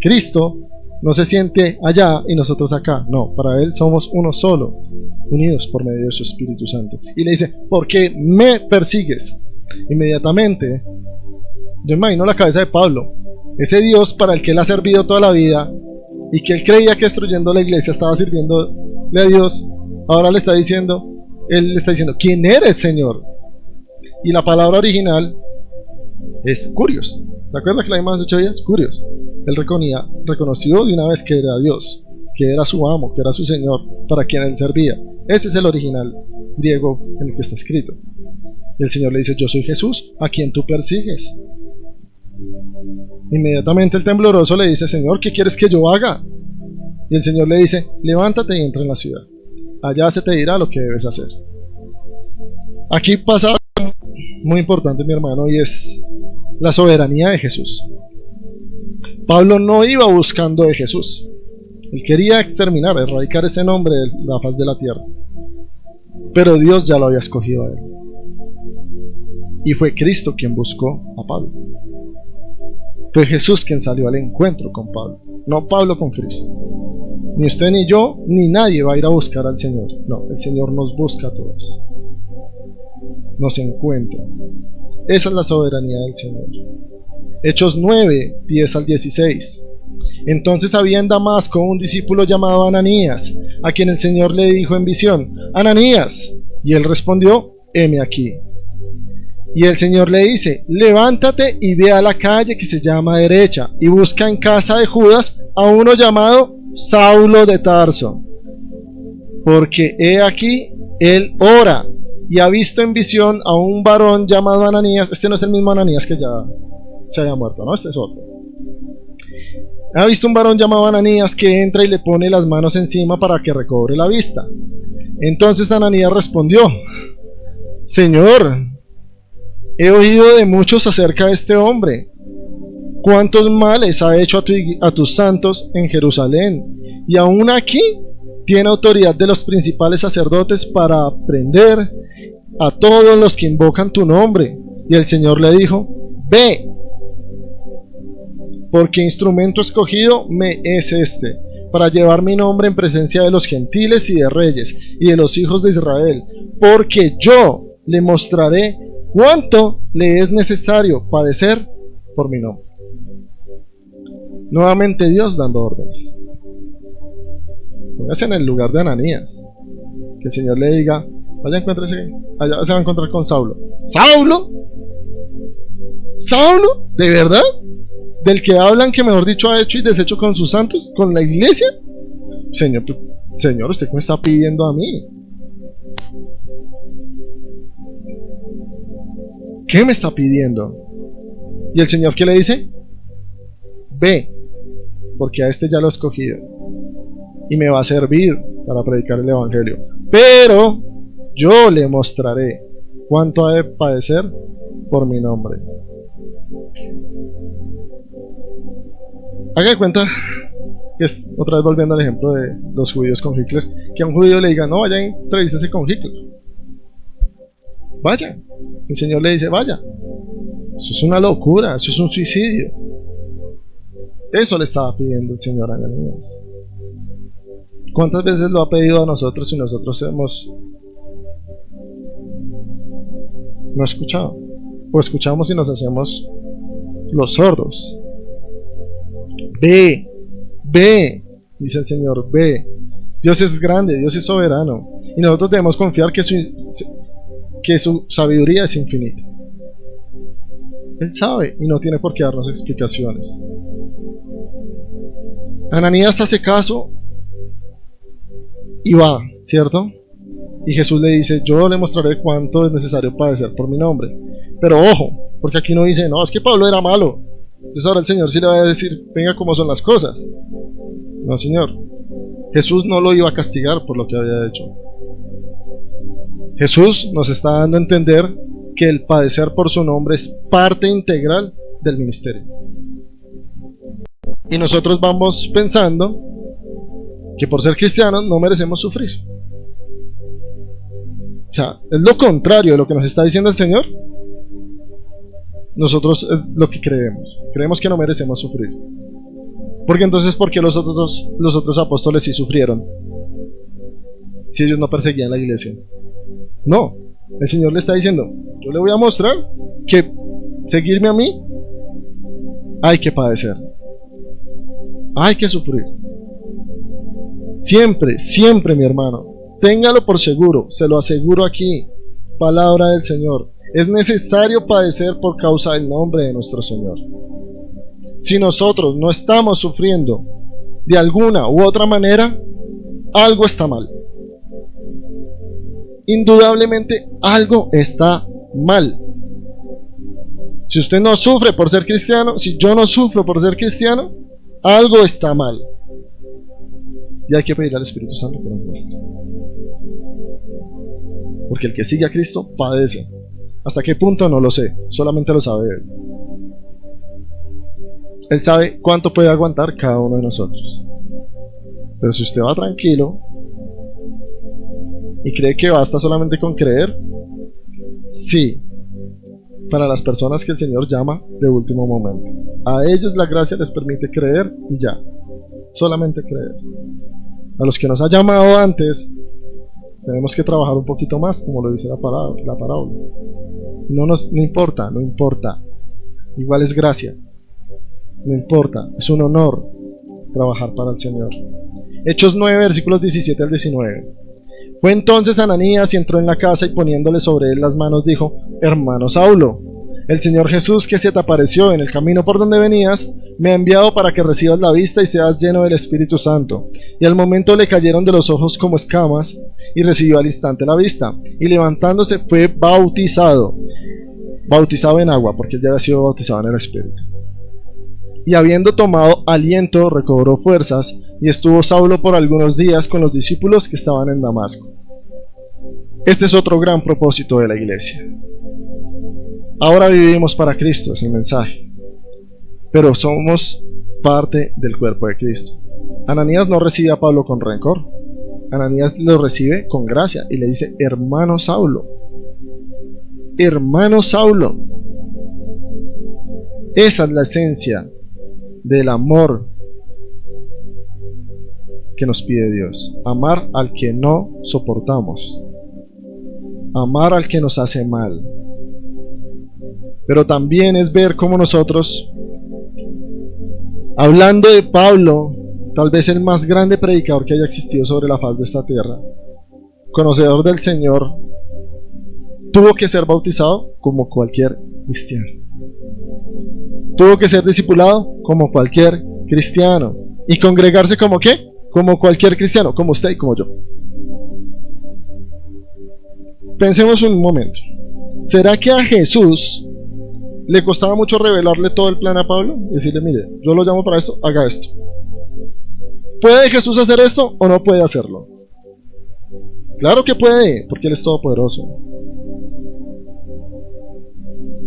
Cristo no se siente allá y nosotros acá. No, para Él somos uno solo, unidos por medio de su Espíritu Santo. Y le dice: ¿por qué me persigues? Inmediatamente, yo imagino la cabeza de Pablo. Ese Dios para el que Él ha servido toda la vida y que Él creía que destruyendo la iglesia estaba sirviéndole a Dios, ahora Él le está diciendo: ¿quién eres, Señor? Y la palabra original es curios. ¿Te acuerdas que la vimos hace 8 días? Curios. Él reconoció de una vez que era Dios, que era su amo, que era su Señor, para quien Él servía. Ese es el original griego en el que está escrito. Y el Señor le dice: yo soy Jesús, a quien tú persigues. Inmediatamente el tembloroso le dice: Señor, ¿qué quieres que yo haga? Y el Señor le dice: levántate y entra en la ciudad. Allá se te dirá lo que debes hacer. Aquí pasa algo muy importante, mi hermano, y es la soberanía de Jesús. Pablo no iba buscando de Jesús. Él quería exterminar, erradicar ese nombre de la faz de la tierra. Pero Dios ya lo había escogido a él. Y fue Cristo quien buscó a Pablo. Fue Jesús quien salió al encuentro con Pablo, no Pablo con Cristo. Ni usted ni yo, ni nadie va a ir a buscar al Señor. No, el Señor nos busca a todos. Nos encuentra. Esa es la soberanía del Señor. Hechos 9, 10 al 16. Entonces había en Damasco un discípulo llamado Ananías, a quien el Señor le dijo en visión: Ananías. Y él respondió: heme aquí. Y el Señor le dice: levántate y ve a la calle que se llama Derecha, y busca en casa de Judas a uno llamado Saulo de Tarso, porque he aquí él ora, y ha visto en visión a un varón llamado Ananías. Este no es el mismo Ananías que ya se había muerto, ¿no? Este es otro. Ha visto un varón llamado Ananías que entra y le pone las manos encima para que recobre la vista. Entonces Ananías respondió: Señor, he oído de muchos acerca de este hombre, cuántos males ha hecho a tus santos en Jerusalén, y aún aquí tiene autoridad de los principales sacerdotes para prender a todos los que invocan tu nombre. Y el Señor le dijo: ve, porque instrumento escogido me es este, para llevar mi nombre en presencia de los gentiles y de reyes y de los hijos de Israel, porque yo le mostraré cuánto le es necesario padecer por mi nombre. Nuevamente Dios dando órdenes. Póngase en el lugar de Ananías, que el Señor le diga: vaya, encuéntrese, allá se va a encontrar con Saulo. ¿Saulo? ¿Saulo? ¿De verdad? ¿Del que hablan que, mejor dicho, ha hecho y deshecho con sus santos, con la iglesia? Señor, ¿usted qué me está pidiendo a mí? ¿Qué me está pidiendo? ¿Y el Señor qué le dice? Ve, porque a este ya lo he escogido y me va a servir para predicar el evangelio, pero yo le mostraré cuánto ha de padecer por mi nombre. Haga de cuenta que es otra vez volviendo al ejemplo de los judíos con Hitler, que a un judío le diga, no, vaya, entrevístese con Hitler. Vaya. El Señor le dice, vaya. Eso es una locura, eso es un suicidio. Eso le estaba pidiendo el Señor a Ananías. ¿Cuántas veces lo ha pedido a nosotros y nosotros hemos no escuchado? O escuchamos y nos hacemos los sordos. Ve, dice el Señor, ve. Dios es grande, Dios es soberano. Y nosotros debemos confiar que su sabiduría es infinita. Él sabe y no tiene por qué darnos explicaciones. Ananías hace caso y va, ¿cierto? Y Jesús le dice, yo le mostraré cuánto es necesario padecer por mi nombre. Pero ojo, porque aquí no dice, no, es que Pablo era malo. Entonces ahora el Señor sí le va a decir, venga cómo son las cosas. No, Señor. Jesús no lo iba a castigar por lo que había hecho. Jesús nos está dando a entender que el padecer por su nombre es parte integral del ministerio. Y nosotros vamos pensando que por ser cristianos no merecemos sufrir. O sea, es lo contrario de lo que nos está diciendo el Señor. Nosotros es lo que creemos que no merecemos sufrir. Porque entonces, ¿por qué los otros apóstoles sí sufrieron? Si ellos no perseguían la iglesia. No, el Señor le está diciendo, yo le voy a mostrar que seguirme a mí hay que padecer, hay que sufrir. Siempre, siempre, mi hermano, téngalo por seguro, se lo aseguro aquí, palabra del Señor. Es necesario padecer por causa del nombre de nuestro Señor. Si nosotros no estamos sufriendo de alguna u otra manera, algo está mal. Indudablemente algo está mal. Si usted no sufre por ser cristiano, si yo no sufro por ser cristiano, algo está mal. Y hay que pedir al Espíritu Santo que nos muestre. Porque el que sigue a Cristo padece. ¿Hasta qué punto? No lo sé, solamente lo sabe Él. Él sabe cuánto puede aguantar cada uno de nosotros. Pero si usted va tranquilo y cree que basta solamente con creer, sí, para las personas que el Señor llama de último momento. A ellos la gracia les permite creer y ya, solamente creer. A los que nos ha llamado antes, tenemos que trabajar un poquito más, como lo dice la parábola. No importa, igual es gracia. No importa, es un honor trabajar para el Señor. Hechos 9, versículos 17 al 19. Fue entonces Ananías y entró en la casa y poniéndole sobre él las manos dijo, hermano Saulo, el Señor Jesús que se te apareció en el camino por donde venías, me ha enviado para que recibas la vista y seas lleno del Espíritu Santo. Y al momento le cayeron de los ojos como escamas y recibió al instante la vista. Y levantándose fue bautizado en agua, porque él ya había sido bautizado en el Espíritu. Y habiendo tomado aliento, recobró fuerzas, y estuvo Saulo por algunos días con los discípulos que estaban en Damasco. Este es otro gran propósito de la iglesia. Ahora vivimos para Cristo, es el mensaje. Pero somos parte del cuerpo de Cristo. Ananías no recibe a Pablo con rencor. Ananías lo recibe con gracia y le dice, hermano Saulo. Hermano Saulo. Esa es la esencia del amor que nos pide Dios. Amar al que no soportamos. Amar al que nos hace mal. Pero también es ver cómo nosotros, hablando de Pablo, tal vez el más grande predicador que haya existido sobre la faz de esta tierra, conocedor del Señor, tuvo que ser bautizado como cualquier cristiano. Tuvo que ser discipulado como cualquier cristiano. Y congregarse como ¿qué? Como cualquier cristiano, como usted y como yo. Pensemos un momento. ¿Será que a Jesús le costaba mucho revelarle todo el plan a Pablo? Y decirle, mire, yo lo llamo para esto, haga esto. ¿Puede Jesús hacer esto o no puede hacerlo? Claro que puede, porque Él es todopoderoso.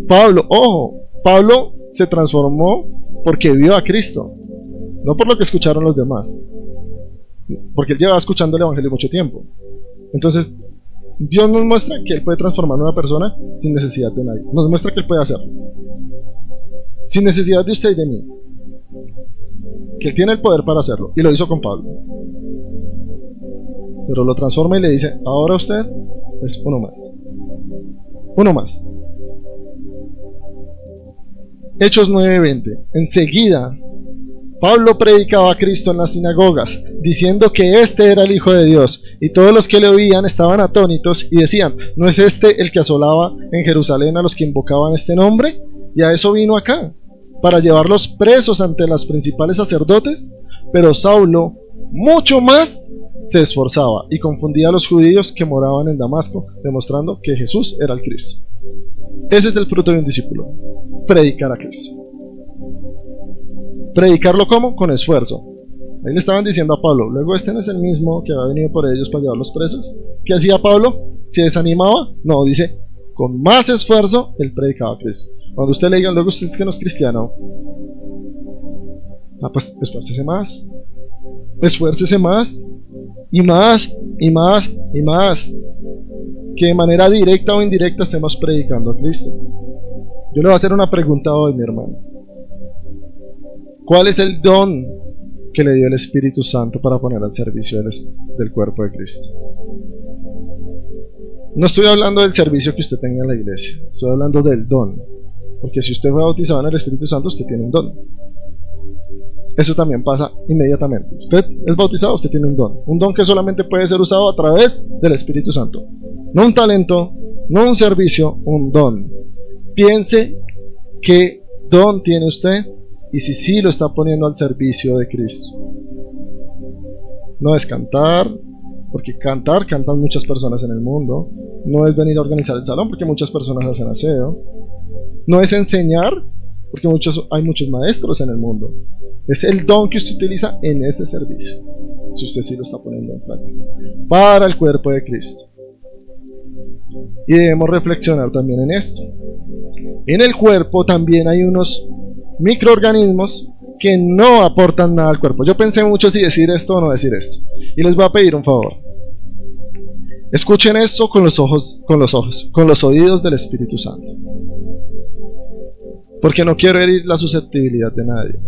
Pablo, ojo, Pablo se transformó porque vio a Cristo. no por lo que escucharon los demás, porque él llevaba escuchando el evangelio mucho tiempo. Entonces Dios nos muestra que él puede transformar a una persona sin necesidad de nadie. Nos muestra que él puede hacerlo sin necesidad de usted y de mí, que él tiene el poder para hacerlo, y lo hizo con Pablo. Pero lo transforma y le dice: ahora usted es uno más. Hechos 9:20. Enseguida Pablo predicaba a Cristo en las sinagogas, diciendo que este era el Hijo de Dios, y todos los que le oían estaban atónitos y decían: ¿no es este el que asolaba en Jerusalén a los que invocaban este nombre? Y a eso vino acá, para llevarlos presos ante los principales sacerdotes. Pero Saulo mucho más se esforzaba y confundía a los judíos que moraban en Damasco, demostrando que Jesús era el Cristo. Ese es el fruto de un discípulo: predicar a Cristo. ¿Predicarlo cómo? Con esfuerzo. Ahí le estaban diciendo a Pablo: luego este no es el mismo que había venido por ellos para llevarlos presos. ¿Qué hacía Pablo? ¿Se desanimaba? No, dice, con más esfuerzo él predicaba a Cristo. Cuando usted le diga: luego usted es que no es cristiano, pues esfuércese más. Esfuércese más, y más, y más, y más. Que de manera directa o indirecta estemos predicando a Cristo. Yo le voy a hacer una pregunta hoy, mi hermano. ¿Cuál es el don que le dio el Espíritu Santo para poner al servicio del cuerpo de Cristo? No estoy hablando del servicio que usted tenga en la iglesia, estoy hablando del don. Porque si usted fue bautizado en el Espíritu Santo, usted tiene un don. Eso también pasa inmediatamente. Usted es bautizado, usted tiene un don que solamente puede ser usado a través del Espíritu Santo. No un talento, no un servicio, un don. Piense qué don tiene usted y si sí lo está poniendo al servicio de Cristo. No es cantar, porque cantan muchas personas en el mundo. No es venir a organizar el salón, porque muchas personas hacen aseo. No es enseñar, porque hay muchos maestros en el mundo. Es el don que usted utiliza en ese servicio, si usted sí lo está poniendo en práctica, para el cuerpo de Cristo. Y debemos reflexionar también en esto. En el cuerpo también hay unos microorganismos que no aportan nada al cuerpo. Yo pensé mucho si decir esto o no decir esto, y les voy a pedir un favor. Escuchen esto con los oídos del Espíritu Santo, porque no quiero herir la susceptibilidad de nadie.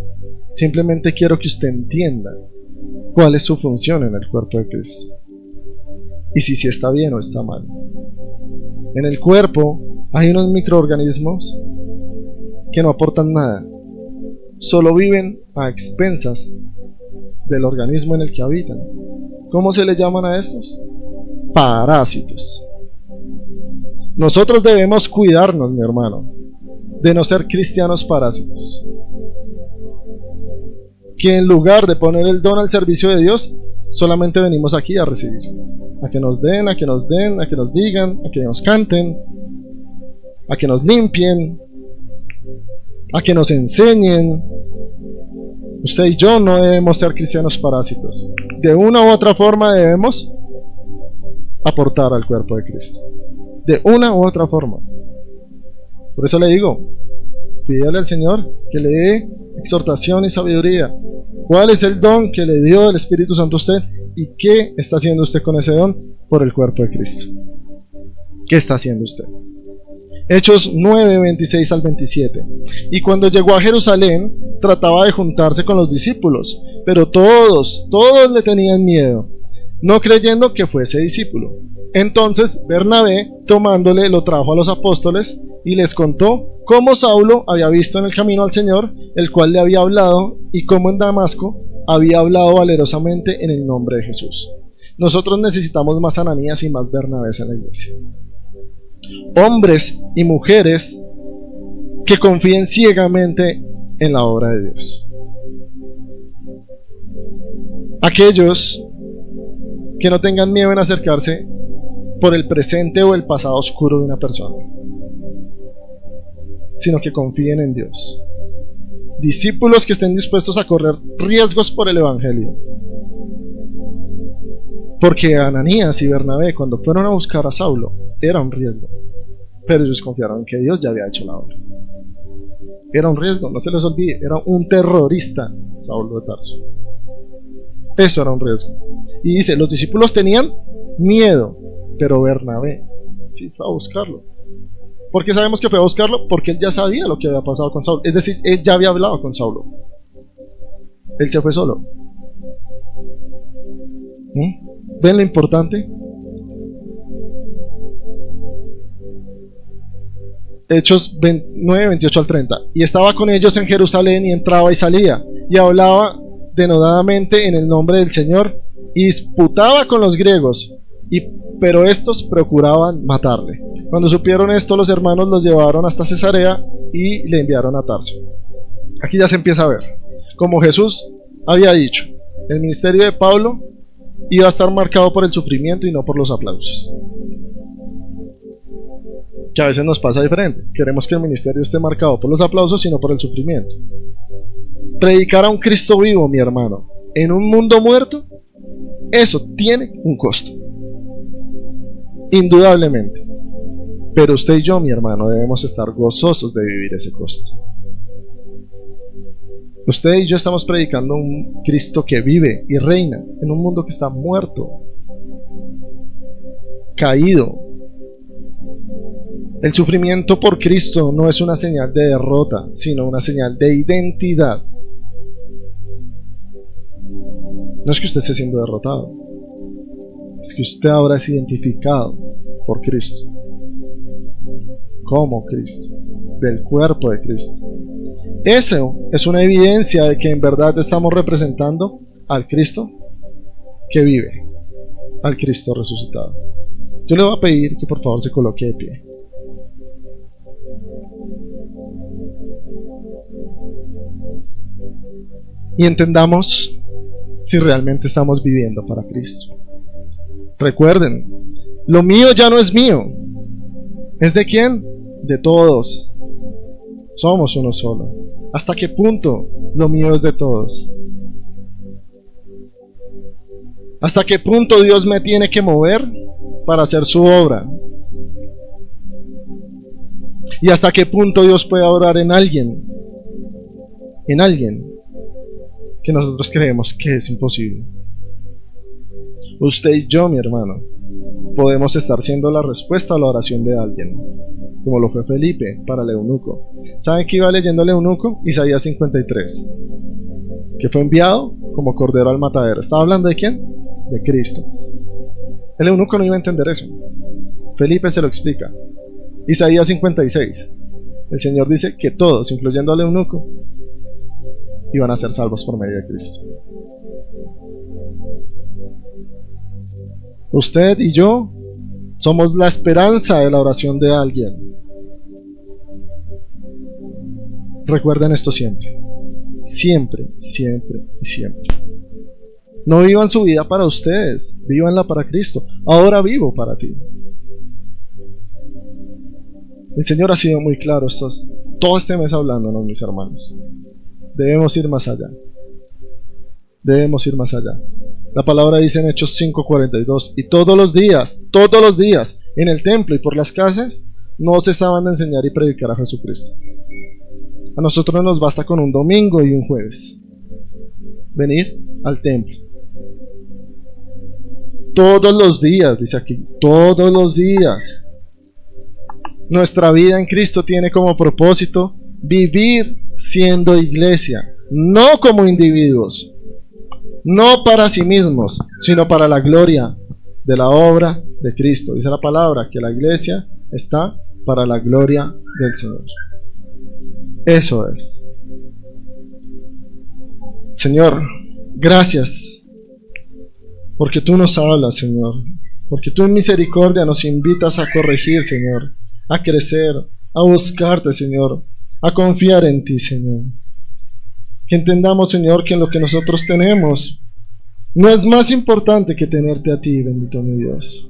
Simplemente quiero que usted entienda cuál es su función en el cuerpo de Cristo y si está bien o está mal. En el cuerpo hay unos microorganismos que no aportan nada, solo viven a expensas del organismo en el que habitan. ¿Cómo se le llaman a estos? Parásitos. Nosotros debemos cuidarnos, mi hermano, de no ser cristianos parásitos, que en lugar de poner el don al servicio de Dios, solamente venimos aquí a recibir, a que nos den, a que nos digan, a que nos canten, a que nos limpien, a que nos enseñen. Usted y yo no debemos ser cristianos parásitos. De una u otra forma debemos aportar al cuerpo de Cristo, de una u otra forma. Por eso le digo, pídale al Señor que le dé exhortación y sabiduría. ¿Cuál es el don que le dio el Espíritu Santo a usted? ¿Y qué está haciendo usted con ese don por el cuerpo de Cristo? ¿Qué está haciendo usted? Hechos 9, 26 al 27. Y cuando llegó a Jerusalén, trataba de juntarse con los discípulos, pero todos le tenían miedo, no creyendo que fuese discípulo. Entonces Bernabé, tomándole, lo trajo a los apóstoles y les contó cómo Saulo había visto en el camino al Señor, el cual le había hablado, y cómo en Damasco había hablado valerosamente en el nombre de Jesús. Nosotros necesitamos más Ananías y más Bernabés en la iglesia. Hombres y mujeres que confíen ciegamente en la obra de Dios. Aquellos que no tengan miedo en acercarse por el presente o el pasado oscuro de una persona, sino que confíen en Dios. Discípulos que estén dispuestos a correr riesgos por el Evangelio. Porque Ananías y Bernabé, cuando fueron a buscar a Saulo, era un riesgo, pero ellos confiaron en que Dios ya había hecho la obra. Era un riesgo, no se les olvide, era un terrorista, Saulo de Tarso. Eso era un riesgo. Y dice, los discípulos tenían miedo, pero Bernabé sí fue a buscarlo. ¿Por qué sabemos que fue a buscarlo? Porque él ya sabía lo que había pasado con Saulo. Es decir, él ya había hablado con Saulo. Él se fue solo. ¿Ven lo importante? Hechos 9, 28 al 30. Y estaba con ellos en Jerusalén y entraba y salía y hablaba denodadamente en el nombre del Señor y disputaba con los griegos, pero estos procuraban matarle. Cuando supieron esto, los hermanos los llevaron hasta Cesarea y le enviaron a Tarso. Aquí ya se empieza a ver, como Jesús había dicho, el ministerio de Pablo iba a estar marcado por el sufrimiento y no por los aplausos. Que a veces nos pasa diferente. Queremos que el ministerio esté marcado por los aplausos, sino por el sufrimiento. Predicar a un Cristo vivo, mi hermano, en un mundo muerto, eso tiene un costo. Indudablemente. Pero usted y yo, mi hermano, debemos estar gozosos de vivir ese costo. Usted y yo estamos predicando a un Cristo que vive y reina en un mundo que está muerto, caído. El sufrimiento por Cristo no es una señal de derrota, sino una señal de identidad. No es que usted esté siendo derrotado, es que usted ahora es identificado por Cristo, como Cristo, del cuerpo de Cristo. Eso es una evidencia de que en verdad estamos representando al Cristo que vive, al Cristo resucitado. Yo le voy a pedir que por favor se coloque de pie. Y entendamos si realmente estamos viviendo para Cristo. Recuerden, lo mío ya no es mío. ¿Es de quién? De todos. Somos uno solo. ¿Hasta qué punto lo mío es de todos? ¿Hasta qué punto Dios me tiene que mover para hacer su obra? ¿Y hasta qué punto Dios puede obrar en alguien? En alguien que nosotros creemos que es imposible. Usted y yo, mi hermano, podemos estar siendo la respuesta a la oración de alguien, como lo fue Felipe para el eunuco. ¿Saben qué iba leyendo el eunuco? Isaías 53, que fue enviado como cordero al matadero. ¿Estaba hablando de quién? De Cristo. El eunuco no iba a entender eso. Felipe se lo explica. Isaías 56, el Señor dice que todos, incluyendo al eunuco, iban a ser salvos por medio de Cristo. Usted y yo somos la esperanza de la oración de alguien. Recuerden esto siempre, siempre, siempre y siempre. No vivan su vida para ustedes, vívanla para Cristo. Ahora vivo para ti. El Señor ha sido muy claro todo este mes hablándonos, mis hermanos. Debemos ir más allá. Debemos ir más allá. La palabra dice en Hechos 5:42, y todos los días, en el templo y por las casas, no cesaban de enseñar y predicar a Jesucristo. A nosotros nos basta con un domingo y un jueves venir al templo. Todos los días, dice aquí, todos los días. Nuestra vida en Cristo tiene como propósito vivir siendo iglesia, no como individuos, no para sí mismos, sino para la gloria de la obra de Cristo. Dice la palabra que la iglesia está para la gloria del Señor. Eso es. Señor, gracias, porque tú nos hablas, Señor, porque tú en misericordia nos invitas a corregir, Señor, a crecer, a buscarte, Señor, a confiar en ti, Señor. Que entendamos, Señor, que en lo que nosotros tenemos no es más importante que tenerte a ti, bendito mi Dios.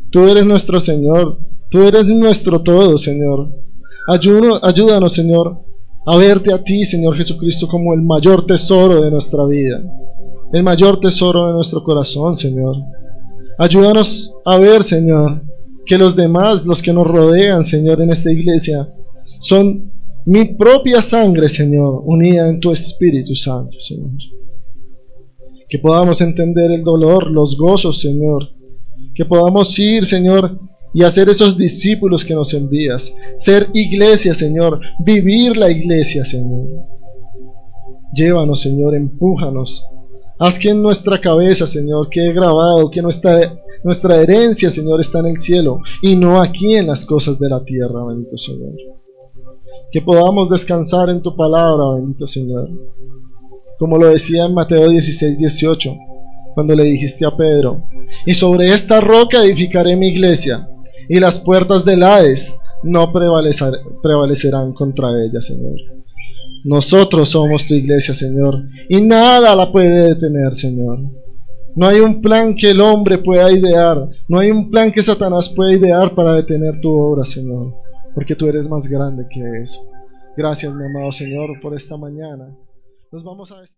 Tú eres nuestro Señor, tú eres nuestro todo, Señor. Ayúdanos, Señor, a verte a ti, Señor Jesucristo, como el mayor tesoro de nuestra vida, el mayor tesoro de nuestro corazón, Señor. Ayúdanos a ver, Señor, que los demás, los que nos rodean, Señor, en esta iglesia, son mi propia sangre, Señor, unida en tu Espíritu Santo, Señor. Que podamos entender el dolor, los gozos, Señor. Que podamos ir, Señor, y hacer esos discípulos que nos envías. Ser iglesia, Señor. Vivir la iglesia, Señor. Llévanos, Señor, empújanos. Haz que en nuestra cabeza, Señor, quede grabado que nuestra herencia, Señor, está en el cielo y no aquí en las cosas de la tierra, bendito Señor. Que podamos descansar en tu palabra, bendito Señor. Como lo decía en Mateo 16:18, cuando le dijiste a Pedro: y sobre esta roca edificaré mi iglesia, y las puertas del Hades no prevalecerán contra ella, Señor. Nosotros somos tu iglesia, Señor, y nada la puede detener, Señor. No hay un plan que el hombre pueda idear, no hay un plan que Satanás pueda idear para detener tu obra, Señor, porque tú eres más grande que eso. Gracias, mi amado Señor, por esta mañana. Nos vamos a despedir.